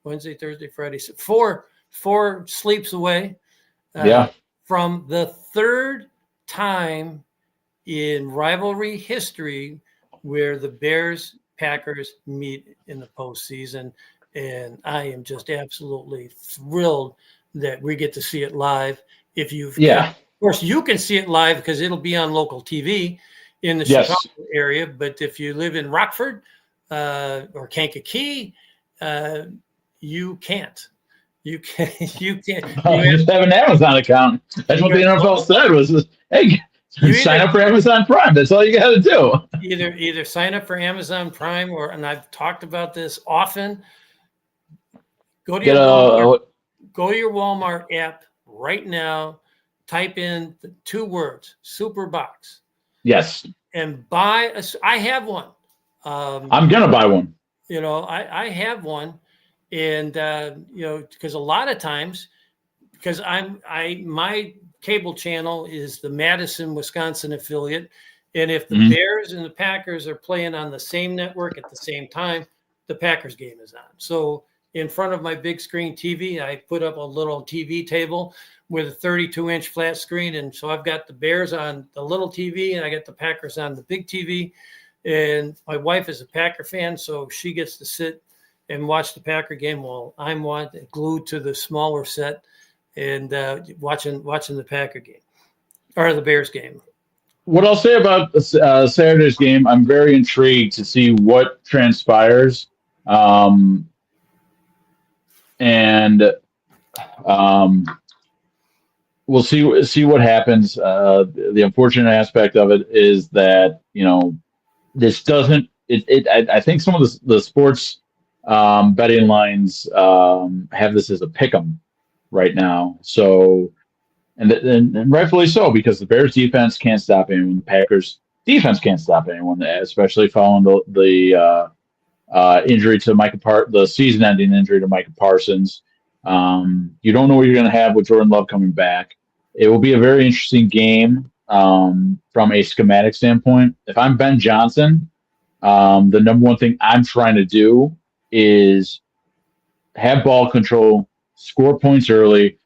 Wednesday, Thursday, Friday, so four sleeps away. From the 3rd time in rivalry history where the Bears Packers meet in the postseason, and I am just absolutely thrilled that we get to see it live. Of course, you can see it live because it'll be on local TV in the Chicago area. But if you live in Rockford or Kankakee, you can't. You can't. You just have an Amazon account. That's what the NFL said was, hey, sign up for Amazon Prime. That's all you got to do. Either sign up for Amazon Prime, and I've talked about this often. Go to your Walmart app right now. Type in the 2 words, Super Box. Yes. And buy I have one. I'm gonna buy one. I have one. And because a lot of times, because my cable channel is the Madison, Wisconsin affiliate, and if the Bears and the Packers are playing on the same network at the same time, the Packers game is on. So in front of my big screen TV, I put up a little TV table with a 32-inch flat screen, and so I've got the Bears on the little TV, and I got the Packers on the big TV. And my wife is a Packer fan, so she gets to sit and watch the Packer game while I'm glued to the smaller set and watching the Packer game or the Bears game. What I'll say about Saturday's game, I'm very intrigued to see what transpires, and we'll see what happens. The unfortunate aspect of it is that this doesn't. I think some of the sports betting lines have this as a pick'em right now. So, and rightfully so, because the Bears defense can't stop anyone. The Packers defense can't stop anyone, especially following the injury to the season-ending injury to Micah Parsons. You don't know what you're going to have with Jordan Love coming back. It will be a very interesting game from a schematic standpoint. If I'm Ben Johnson, the number one thing I'm trying to do is have ball control, score points early,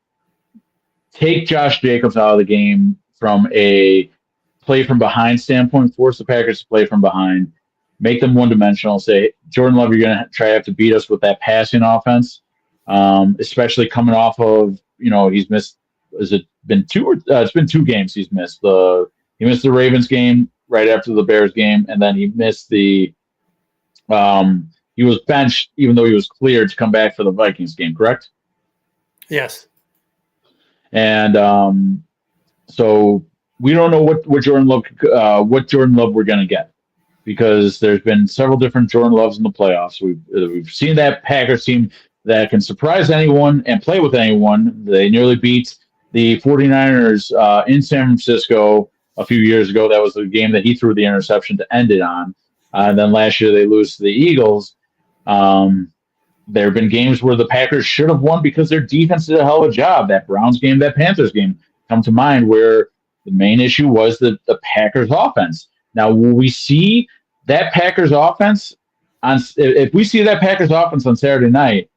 take Josh Jacobs out of the game from a play from behind standpoint, force the Packers to play from behind, make them one-dimensional, say, Jordan Love, you're going to have to beat us with that passing offense, especially coming off of, he's missed, it's been 2 games he's missed. He missed the Ravens game right after the Bears game, and then he missed the He was benched even though he was cleared to come back for the Vikings game, correct? Yes. And so we don't know what Jordan Love we're going to get, because there's been several different Jordan Loves in the playoffs. We've seen that Packers team that can surprise anyone and play with anyone. They nearly beat the 49ers in San Francisco a few years ago. That was the game that he threw the interception to end it on. And then last year they lose to the Eagles. There have been games where the Packers should have won because their defense did a hell of a job. That Browns game, that Panthers game come to mind, where the main issue was the Packers offense. Now, will we see that Packers offense if we see that Packers offense on Saturday night?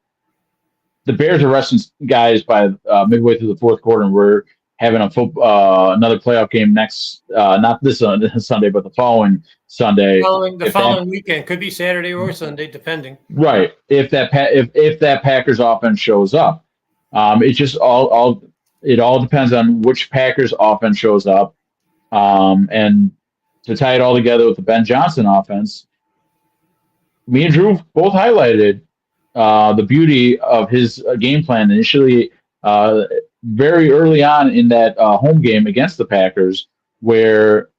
The Bears are resting guys by midway through the fourth quarter, and we're having another playoff game not this Sunday, but the following Sunday. The following weekend could be Saturday or Sunday, depending. Right. If that Packers offense shows up, it all depends on which Packers offense shows up, and to tie it all together with the Ben Johnson offense, me and Dhruv both highlighted the beauty of his game plan initially, very early on in that home game against the Packers, where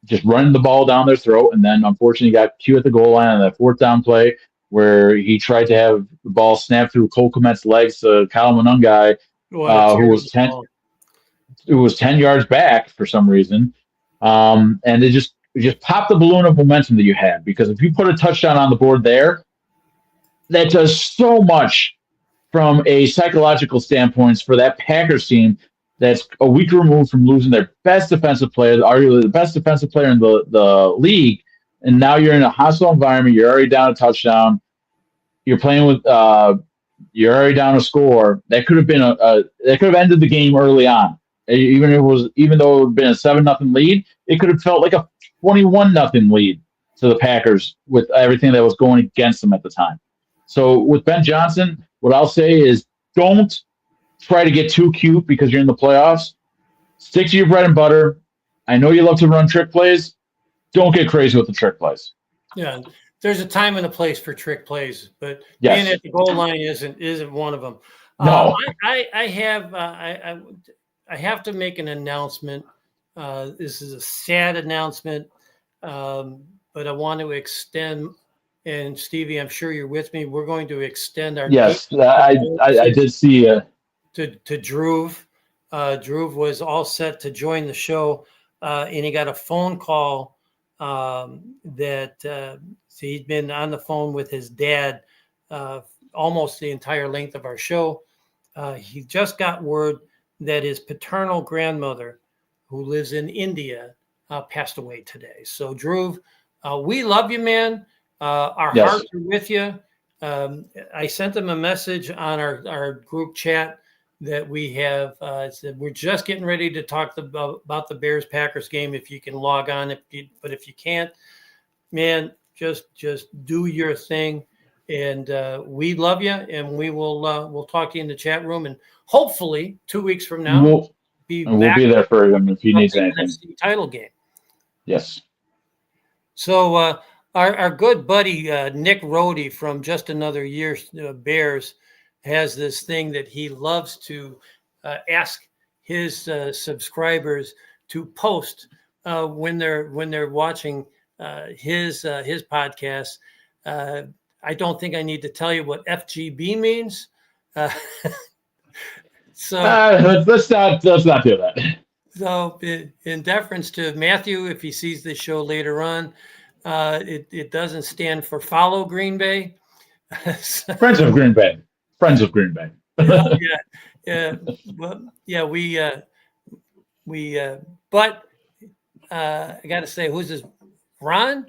just running the ball down their throat, and then unfortunately got Q at the goal line on that fourth down play where he tried to have the ball snap through Cole Kmet's legs to Kyle Monungai, who was 10 yards back for some reason. And it just popped the balloon of momentum that you had, because if you put a touchdown on the board there, that does so much from a psychological standpoint for that Packers team that's a week removed from losing their best defensive player, arguably the best defensive player in the league. And now you're in a hostile environment. You're already down a touchdown. You're playing with you're already down a score. That could have been that could have ended the game early on. Even though it would have been a 7-0 lead, it could have felt like a 21-0 lead to the Packers with everything that was going against them at the time. So with Ben Johnson, what I'll say is, don't try to get too cute because you're in the playoffs. Stick to your bread and butter. I know you love to run trick plays. Don't get crazy with the trick plays. Yeah, there's a time and a place for trick plays, but yes. being at the goal line isn't one of them. No, I have to make an announcement. This is a sad announcement, but I want to extend. And Stevie, I'm sure you're with me. We're going to extend our I did see to Dhruv. Dhruv was all set to join the show, and he got a phone call that he'd been on the phone with his dad almost the entire length of our show. He just got word that his paternal grandmother, who lives in India, passed away today. So Dhruv, we love you, man. Our hearts are with you. I sent him a message on our group chat that we have. Said we're just getting ready to talk about the Bears-Packers game. If you can log on, but if you can't, man, just do your thing. And we love you, and we'll talk to you in the chat room. And hopefully 2 weeks from now, we'll be there for him if he needs anything. Title game. Yes. So our good buddy Nick Rohde from Just Another Year Bears has this thing that he loves to ask his subscribers to post when they're watching his podcast. I don't think I need to tell you what FGB means. So let's not do that. So in deference to Matthew, if he sees this show later on, it doesn't stand for follow Green Bay. Friends of Green Bay. Friends of Green Bay. But I got to say, who's this? Ron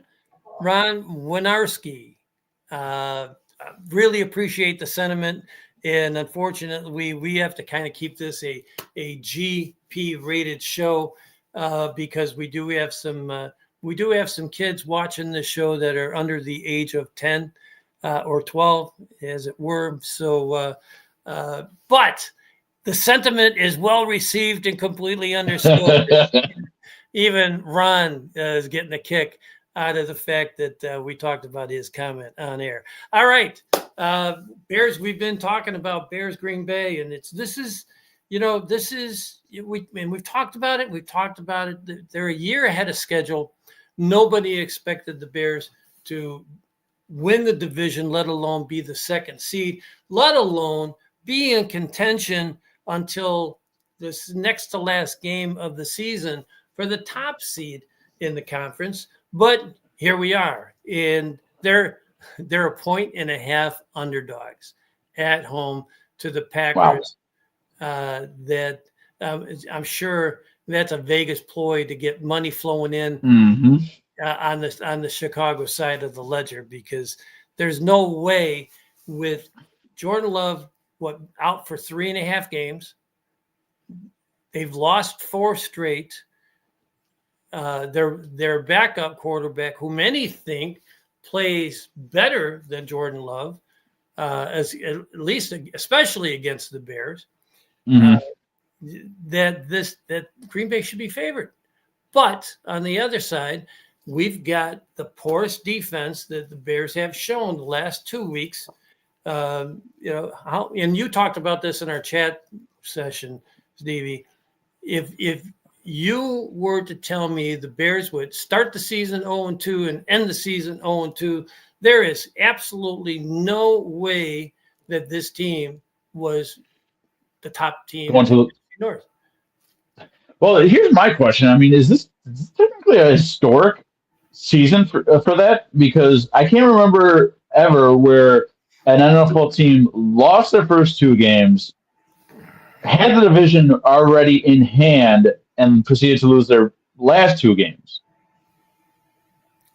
Winarski. Really appreciate the sentiment, and unfortunately, we have to kind of keep this a GP rated show because we do have some kids watching the show that are under the age of 10 or 12, as it were. So, but the sentiment is well received and completely understood. Even Ron is getting a kick out of the fact that we talked about his comment on air. All right, Bears. We've been talking about Bears Green Bay, and this is we've talked about it. We've talked about it. They're a year ahead of schedule. Nobody expected the Bears to win the division, let alone be the second seed, let alone be in contention until this next to last game of the season for the top seed in the conference. But here we are, and they're a 1.5-point underdogs at home to the Packers. Wow. I'm sure that's a Vegas ploy to get money flowing in on the Chicago side of the ledger, because there's no way with Jordan Love out for 3.5 games. They've lost 4 straight. Their backup quarterback, who many think plays better than Jordan Love, at least especially against the Bears, that Green Bay should be favored. But on the other side, we've got the poorest defense that the Bears have shown the last 2 weeks. And you talked about this in our chat session, Stevie. If you were to tell me the Bears would start the season 0-2 and end the season 0-2, there is absolutely no way that this team was the top team in the North. Well, here's my question. I mean, is this technically a historic season for that? Because I can't remember ever where an NFL team lost their first 2 games, had the division already in hand, and proceeded to lose their last 2 games.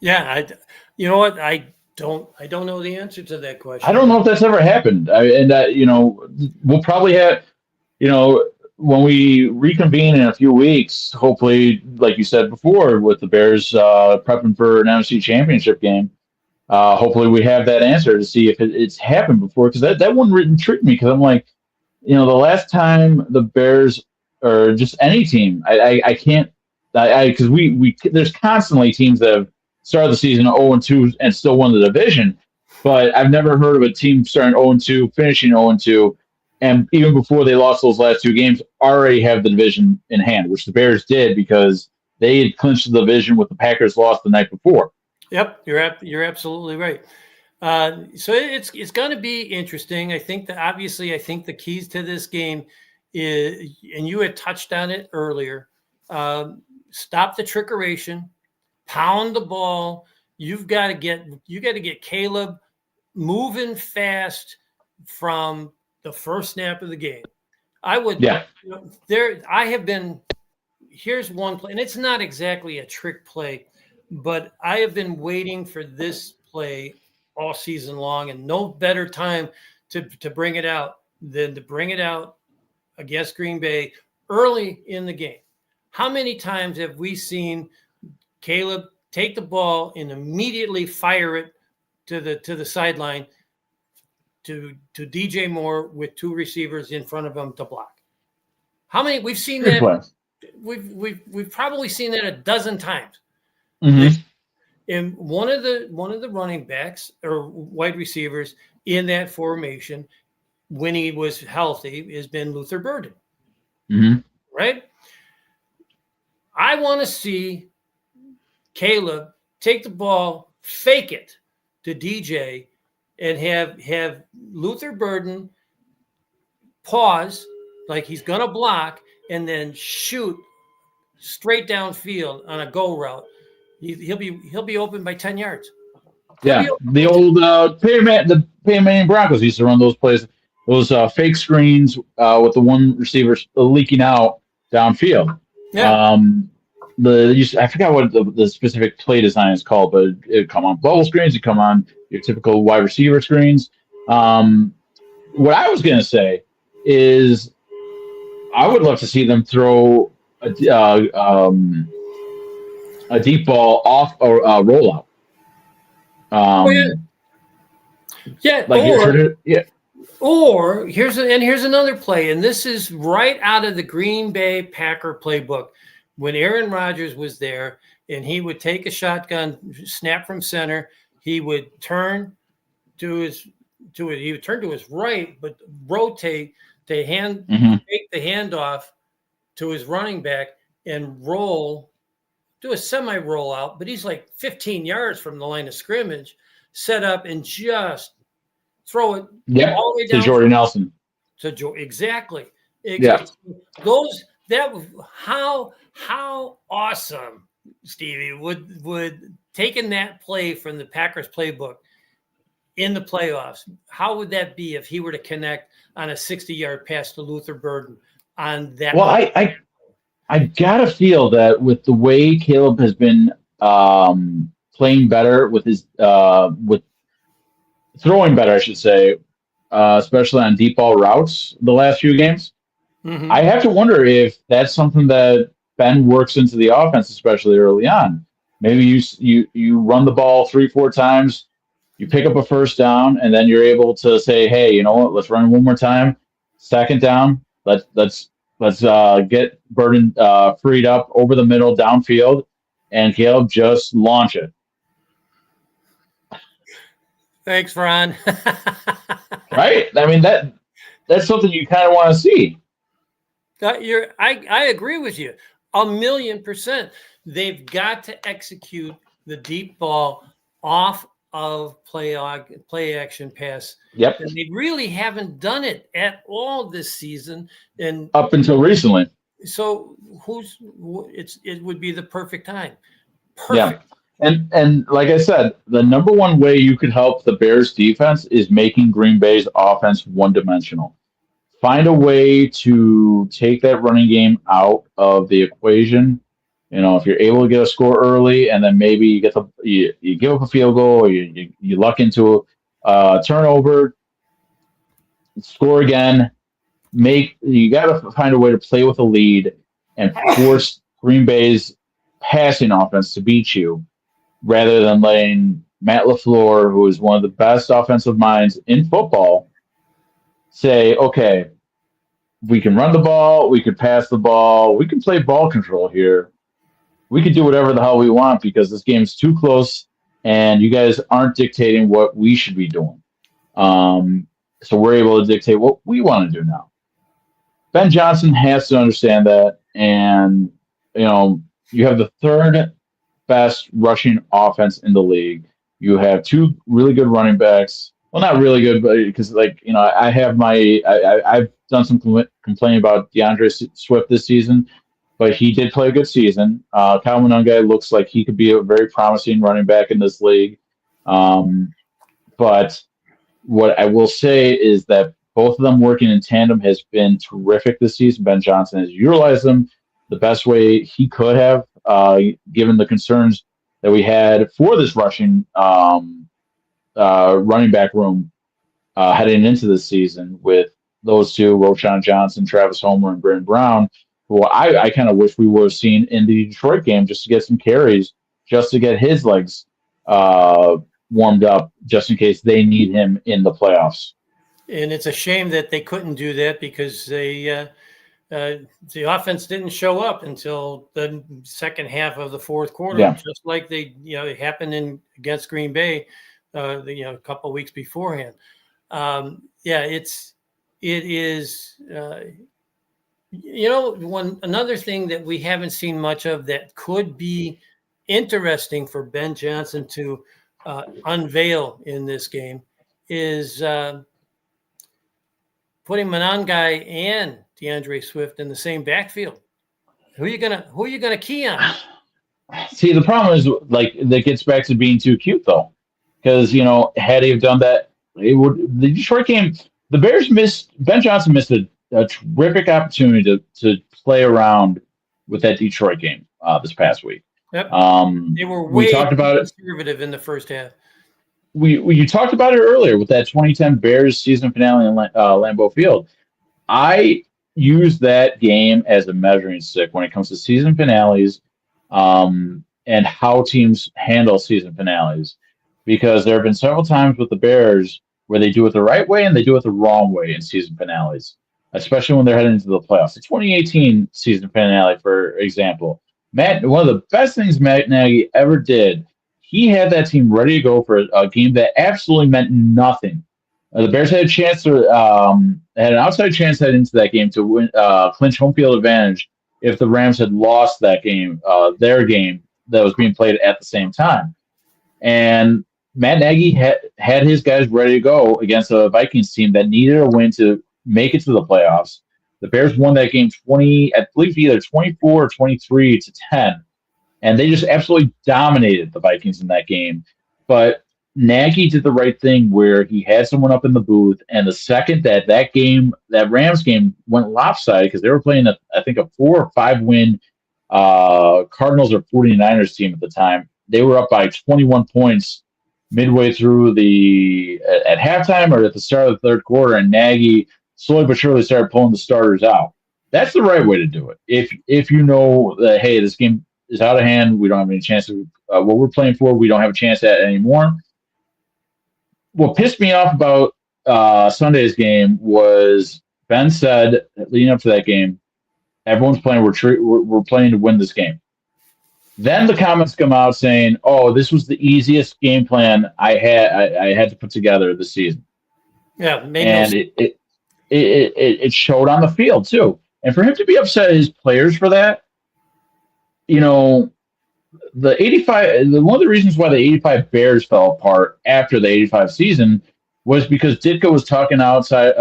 Yeah, you know what? I don't know the answer to that question. I don't know if that's ever happened. We'll probably have, when we reconvene in a few weeks, hopefully, like you said before, with the Bears prepping for an NFC Championship game, hopefully we have that answer to see if it's happened before. Because that one intrigued me, because I'm like, the last time the Bears, or just any team, I can't, because there's constantly teams that have started the season 0-2 and still won the division, but I've never heard of a team starting 0-2, finishing 0-2, and even before they lost those last 2 games, already have the division in hand, which the Bears did because they had clinched the division with the Packers lost the night before. Yep, you're absolutely right. So it's going to be interesting. I think the keys to this game is, and you had touched on it earlier, stop the trickeration, pound the ball. You got to get Caleb moving fast from the first snap of the game. Here's one play, and it's not exactly a trick play, but I have been waiting for this play all season long, and no better time to bring it out than to bring it out against Green Bay early in the game. How many times have we seen Caleb take the ball and immediately fire it to the sideline to DJ Moore with 2 receivers in front of him to block? How many we've seen that? We've probably seen that a dozen times. Mm-hmm. And one of the running backs or wide receivers in that formation, when he was healthy, has been Luther Burden. Mm-hmm. Right? I want to see Caleb take the ball, fake it to DJ, and have Luther Burden pause like he's going to block and then shoot straight downfield on a go route. He'll be open by 10 yards. The old Peyton Manning Broncos used to run those plays, those fake screens with the one receiver leaking out downfield. Yeah. I forgot what the specific play design is called, but it come on bubble screens, it come on your typical wide receiver screens. What I was going to say is I would love to see them throw a deep ball off a rollout. Or here's another play, and this is right out of the Green Bay Packer playbook. When Aaron Rodgers was there, and he would take a shotgun, snap from center. He would turn he would turn to his right, but rotate the hand, take the handoff to his running back and roll, do a semi rollout, but he's like 15 yards from the line of scrimmage, set up and just throw it all the way down to Jordy Nelson. Exactly. Yeah. How awesome, Stevie, would taking that play from the Packers playbook in the playoffs, how would that be if he were to connect on a 60-yard pass to Luther Burden on that? Well, I gotta feel that with the way Caleb has been playing better with his with throwing better, I should say, especially on deep ball routes the last few games. I have to wonder if that's something that Ben works into the offense, especially early on. Maybe you run the ball 3-4 times, you pick up a first down, and then you're able to say, hey, you know what? Let's run it one more time. Second down. Let's get Burden freed up over the middle downfield, and Caleb just launch it. Thanks, Ron. Right? I mean that's something you kind of want to see. I agree with you 1,000,000%. They've got to execute the deep ball off of play action pass. Yep. And they really haven't done it at all this season. And up until recently. So it would be the perfect time. Perfect. Yeah. And like I said, the number one way you could help the Bears defense is making Green Bay's offense one-dimensional. Find a way to take that running game out of the equation. You know, if you're able to get a score early, and then maybe you give up a field goal, or you luck into a turnover, score again. You got to find a way to play with a lead and force Green Bay's passing offense to beat you, rather than letting Matt LaFleur, who is one of the best offensive minds in football, say, okay, we can run the ball, we could pass the ball, we can play ball control here. We could do whatever the hell we want because this game's too close and you guys aren't dictating what we should be doing. So we're able to dictate what we want to do now. Ben Johnson has to understand that, and you have the third best rushing offense in the league. You have two really good running backs. Well, not really good, but because I've done some complaining about DeAndre Swift this season, but he did play a good season. Kyle Monangai looks like he could be a very promising running back in this league. But what I will say is that both of them working in tandem has been terrific this season. Ben Johnson has utilized them the best way he could have, given the concerns that we had for this rushing running back room heading into this season with those two, Roschon Johnson, Travis Homer, and Brandon Brown, who I kind of wish we would have seen in the Detroit game just to get some carries, just to get his legs warmed up, just in case they need him in the playoffs. And it's a shame that they couldn't do that because the offense didn't show up until the second half of the fourth quarter, just like it happened against Green Bay, a couple of weeks beforehand. It is. Another thing that we haven't seen much of that could be interesting for Ben Johnson to unveil in this game is putting Monangai and DeAndre Swift in the same backfield. Who are you gonna key on? See, the problem is that gets back to being too cute though, because had he have done that, the Detroit game, the Bears Ben Johnson missed a terrific opportunity to play around with that Detroit game this past week. Yep. They were way conservative in the first half. You talked about it earlier with that 2010 Bears season finale in Lambeau Field. I use that game as a measuring stick when it comes to season finales and how teams handle season finales, because there have been several times with the Bears where they do it the right way and they do it the wrong way in season finales, especially when they're heading into the playoffs. The 2018 season finale, for example, One of the best things Matt Nagy ever did, he had that team ready to go for a game that absolutely meant nothing. The Bears had a chance to had an outside chance heading into that game to win, clinch home field advantage if the Rams had lost that game, their game that was being played at the same time. And Matt Nagy had his guys ready to go against a Vikings team that needed a win to make it to the playoffs. The Bears won that game 20, I believe either 24 or 23 to 10. And they just absolutely dominated the Vikings in that game. But Nagy did the right thing where he had someone up in the booth, and the second that Rams game went lopsided because they were playing I think a 4 or 5 win Cardinals or 49ers team at the time. They were up by 21 points midway through at halftime or at the start of the third quarter, and Nagy slowly but surely started pulling the starters out. That's the right way to do it. If you know that, hey, this game is out of hand, we don't have any chance of what we're playing for, we don't have a chance at anymore. What pissed me off about Sunday's game was Ben said, leading up to that game, everyone's playing, we're playing to win this game. Then the comments come out saying, "Oh, this was the easiest game plan I had to put together this season." Yeah, and it showed on the field too. And for him to be upset at his players for that, the 85. One of the reasons why the 85 Bears fell apart after the 85 season was because Ditka was talking outside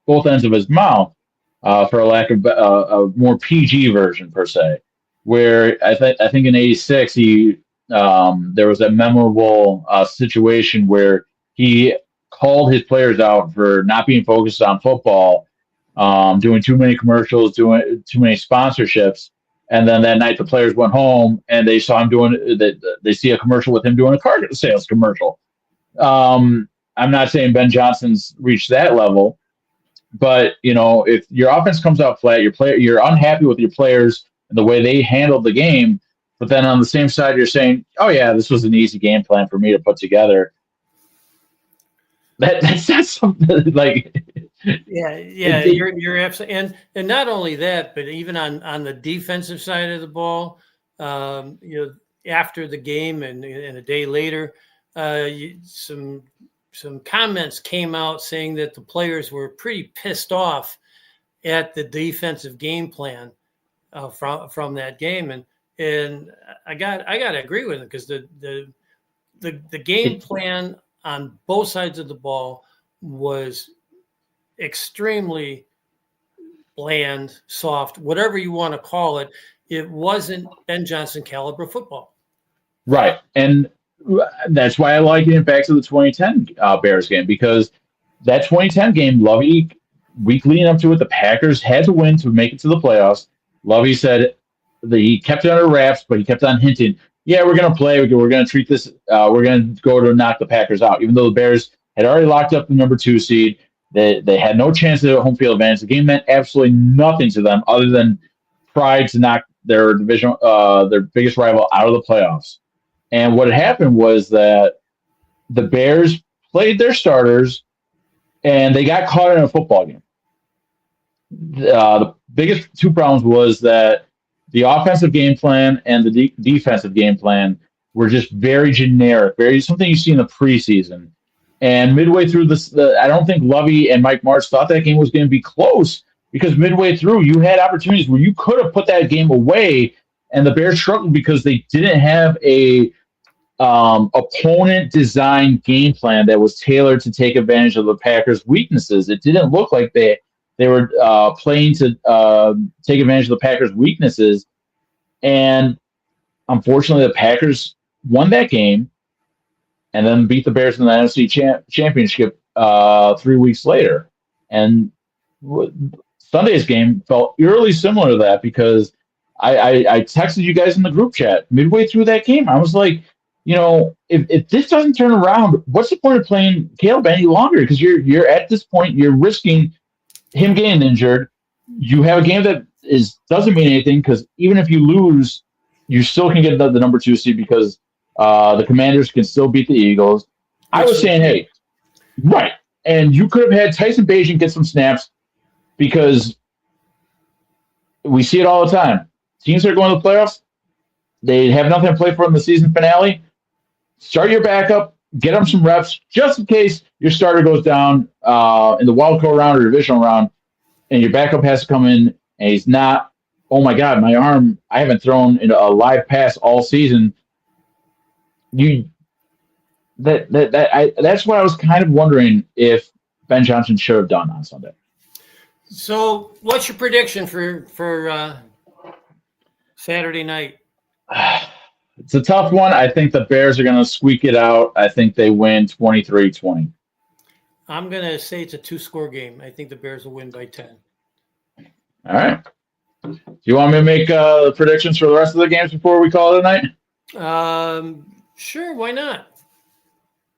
both ends of his mouth, for a lack of a more PG version per se. Where I think in '86 there was a memorable situation where he called his players out for not being focused on football, doing too many commercials, doing too many sponsorships, and then that night the players went home and they saw him doing that. They see a commercial with him doing a car sales commercial. I'm not saying Ben Johnson's reached that level, but if your offense comes out flat, you're unhappy with your players and the way they handled the game, but then on the same side you're saying, "Oh yeah, this was an easy game plan for me to put together." That's not something like. Yeah, you're absolutely, and not only that, but even on the defensive side of the ball, after the game and a day later, some comments came out saying that the players were pretty pissed off at the defensive game plan from that game, and I got to agree with it because the game plan on both sides of the ball was extremely bland, soft, whatever you want to call it. It wasn't Ben Johnson caliber football. Right. And that's why I liken it back to the 2010 Bears game, because that 2010 game, Lovey, week leading up to it, the Packers had to win to make it to the playoffs. Lovey said that he kept it under wraps, but he kept on hinting, yeah, we're going to play. We're going to treat this. We're going to go to knock the Packers out, even though the Bears had already locked up the number 2 seed. They had no chance at home field advantage. The game meant absolutely nothing to them other than pride to knock their division, their biggest rival, out of the playoffs. And what happened was that the Bears played their starters, and they got caught in a football game. The biggest 2 problems was that the offensive game plan and the defensive game plan were just very generic, very something you see in the preseason. And midway through this, I don't think Lovey and Mike Martz thought that game was going to be close, because midway through you had opportunities where you could have put that game away, and the Bears struggled because they didn't have a opponent designed game plan that was tailored to take advantage of the Packers' weaknesses. It didn't look like they were playing to take advantage of the Packers' weaknesses. And unfortunately, the Packers won that game and then beat the Bears in the NFC Championship 3 weeks later. And Sunday's game felt eerily similar to that, because I texted you guys in the group chat midway through that game. I was like, if this doesn't turn around, what's the point of playing Caleb any longer? Because you're at this point, you're risking him getting injured. You have a game that doesn't mean anything, because even if you lose, you still can get the number 2 seed, because the Commanders can still beat the Eagles. I was saying, hey, right. And you could have had Tyson Bagent get some snaps, because we see it all the time. Teams that are going to the playoffs, They have nothing to play for in the season finale. Start your backup, get them some reps, just in case your starter goes down in the wild card round or divisional round, and your backup has to come in, and he's not. Oh my God, my arm! I haven't thrown in a live pass all season. That's what I was kind of wondering if Ben Johnson should have done on Sunday. So, what's your prediction for Saturday night? It's a tough one. I think the Bears are going to squeak it out. I think they win 23-20. I'm going to say it's a 2-score game. I think the Bears will win by 10. All right. Do you want me to make predictions for the rest of the games before we call it a night? Sure. Why not?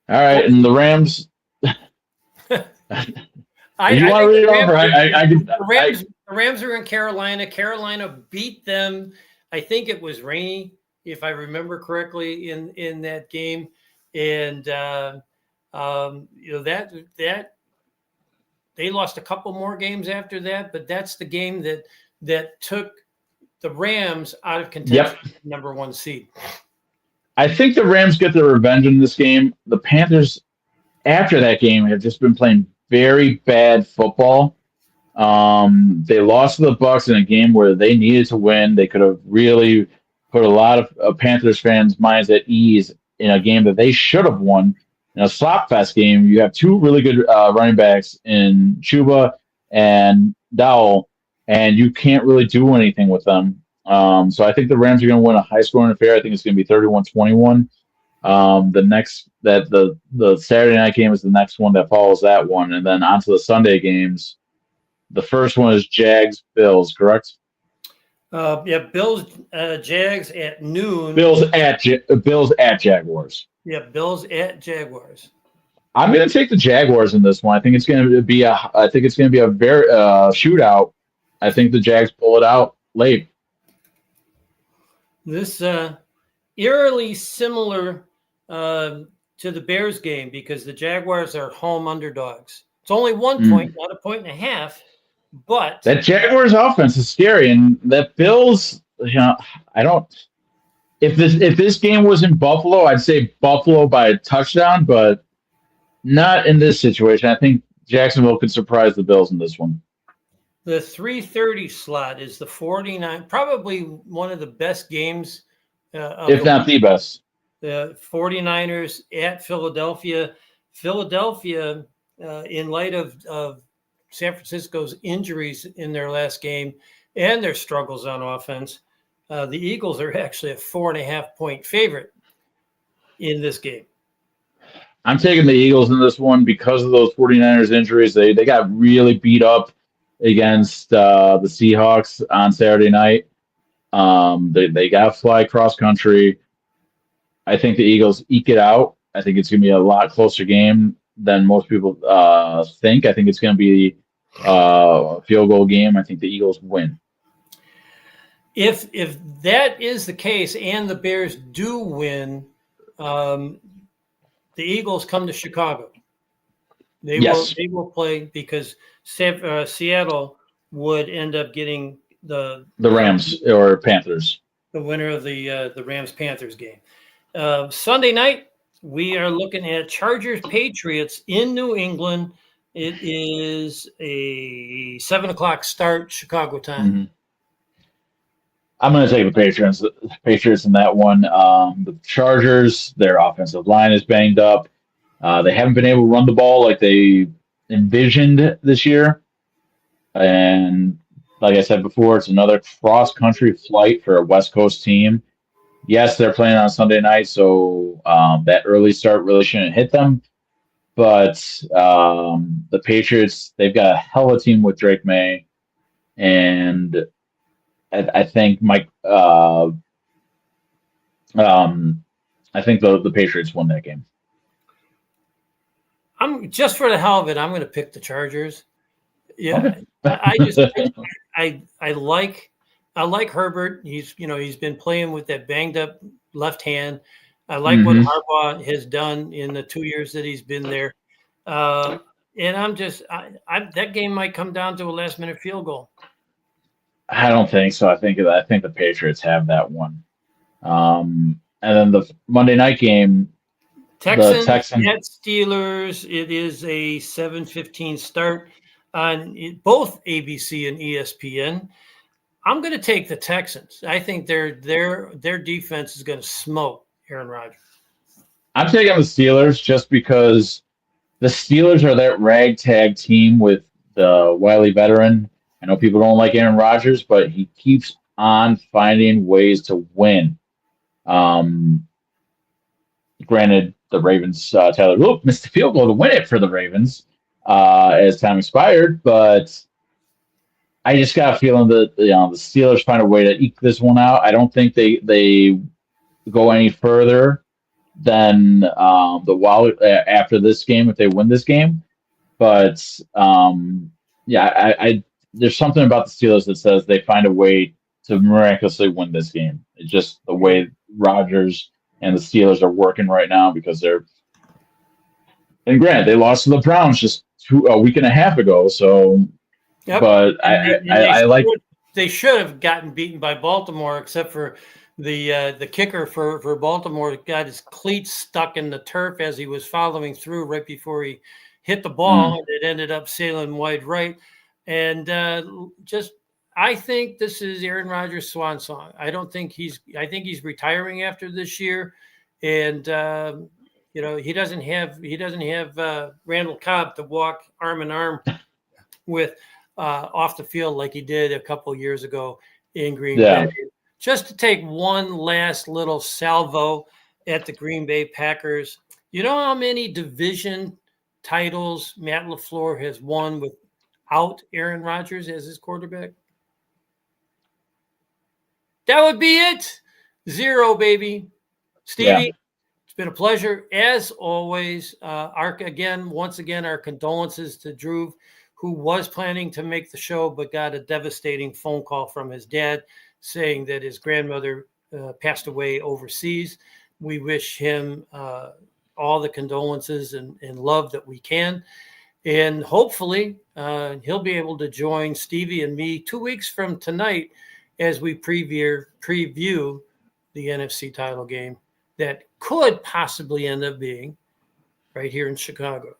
All right. And the Rams. The Rams are in Carolina. Carolina beat them. I think it was rainy, if I remember correctly, in that game, and that they lost a couple more games after that. But that's the game that took the Rams out of contention, number 1 seed. I think the Rams get their revenge in this game. The Panthers, after that game, have just been playing very bad football. They lost to the Bucs in a game where they needed to win. They could have really put a lot of Panthers fans' minds at ease in a game that they should have won. In a slop fest game, you have 2 really good running backs in Chuba and Dowell, and you can't really do anything with them. So I think the Rams are going to win a high-scoring affair. I think it's going to be 31-21. The Saturday night game is the next one that follows that one, and then onto the Sunday games. The first one is Jags-Bills, correct? Bills, Jags at noon. Bills at Jaguars. Yeah, Bills at Jaguars. I'm going to take the Jaguars in this one. I think it's going to be a very shootout. I think the Jags pull it out late. This eerily similar to the Bears game because the Jaguars are home underdogs. It's only 1 point, not a point and a half. But that Jaguars offense is scary, and that Bills, I don't. If this game was in Buffalo, I'd say Buffalo by a touchdown, but not in this situation. I think Jacksonville could surprise the Bills in this one. The 3:30 slot is the 49, probably one of the best games, if not the best. The 49ers at Philadelphia. Philadelphia, in light of San Francisco's injuries in their last game and their struggles on offense, the Eagles are actually a 4.5-point favorite in this game. I'm taking the Eagles in this one because of those 49ers injuries. They got really beat up against the Seahawks on Saturday night. They got to fly cross country. I think the Eagles eke it out. I think it's going to be a lot closer game than most people think. I think it's going to be a field goal game. I think the Eagles win. If that is the case and the Bears do win, the Eagles come to Chicago. They will play because Seattle would end up getting the Rams or Panthers. The winner of the Rams-Panthers game. Sunday night, we are looking at Chargers-Patriots in New England. It is a 7:00 start Chicago time. Mm-hmm. I'm going to take the Patriots in that one. The Chargers, their offensive line is banged up. They haven't been able to run the ball like they envisioned this year. And like I said before, it's another cross-country flight for a West Coast team. Yes, they're playing on Sunday night, so that early start really shouldn't hit them. But the Patriots, they've got a hell of a team with Drake May. And I think I think the Patriots won that game. I'm just for the hell of it. I'm going to pick the Chargers. Yeah, okay. I like Herbert. He's been playing with that banged up left hand. I like what Harbaugh has done in the 2 years that he's been there. And that game might come down to a last minute field goal. I don't think so. I think the Patriots have that one. And then the Monday night game, the Texans Texans. at Steelers. It is a 7:15 start on both ABC and ESPN. I'm going to take the Texans. I think their defense is going to smoke Aaron Rodgers. I'm taking the Steelers just because the Steelers are that ragtag team with the wily veteran. I know people don't like Aaron Rodgers, but he keeps on finding ways to win. Um, Granted, the Ravens, Tyler Loop missed the field goal to win it for the Ravens as time expired, but I just got a feeling that the Steelers find a way to eke this one out. I don't think they go any further than the Wild after this game if they win this game. But yeah, I there's something about the Steelers that says they find a way to miraculously win this game. It's just the way Rodgers and the Steelers are working right now because they're. And granted, they lost to the Browns just a week and a half ago. So, Yep. but I like. They should have gotten beaten by Baltimore, except for the kicker for Baltimore got his cleats stuck in the turf as he was following through right before he hit the ball, and it ended up sailing wide right. And I think this is Aaron Rodgers' swan song. I think he's retiring after this year, and he doesn't have Randall Cobb to walk arm in arm with off the field like he did a couple of years ago in Green Bay. Just to take one last little salvo at the Green Bay Packers. You know how many division titles Matt LaFleur has won without Aaron Rodgers as his quarterback? That would be it. 0, baby. Stevie, It's been a pleasure as always. Once again, our condolences to Dhruv, who was planning to make the show but got a devastating phone call from his dad saying that his grandmother passed away overseas. We wish him all the condolences and love that we can. And hopefully he'll be able to join Stevie and me 2 weeks from tonight as we preview the NFC title game that could possibly end up being right here in Chicago.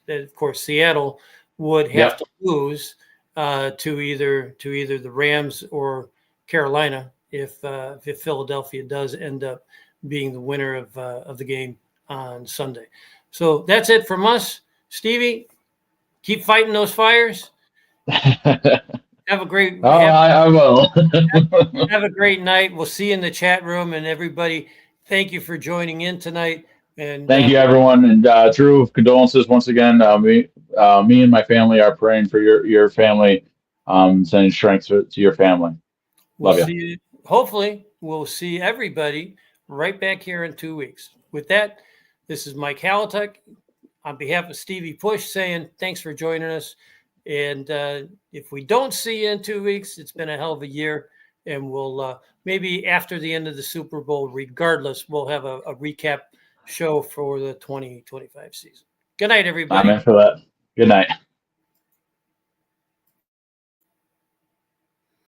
That, of course, Seattle would have to lose to either the Rams or Carolina if Philadelphia does end up being the winner of the game on Sunday. So that's it from us. Stevie, keep fighting those fires. Have a great I will. have a great night. We'll see you in the chat room, and everybody, thank you for joining in tonight. And thank you, everyone. And Drew, condolences once again. Me and my family are praying for your family, sending strength to your family. Love you. Hopefully, we'll see everybody right back here in 2 weeks. With that, this is Mike Halatek on behalf of Stevie Push saying thanks for joining us. And if we don't see you in 2 weeks, it's been a hell of a year. And we'll maybe after the end of the Super Bowl, regardless, we'll have a recap show for the 2025 season. Good night, everybody. I'm in for that. Good night.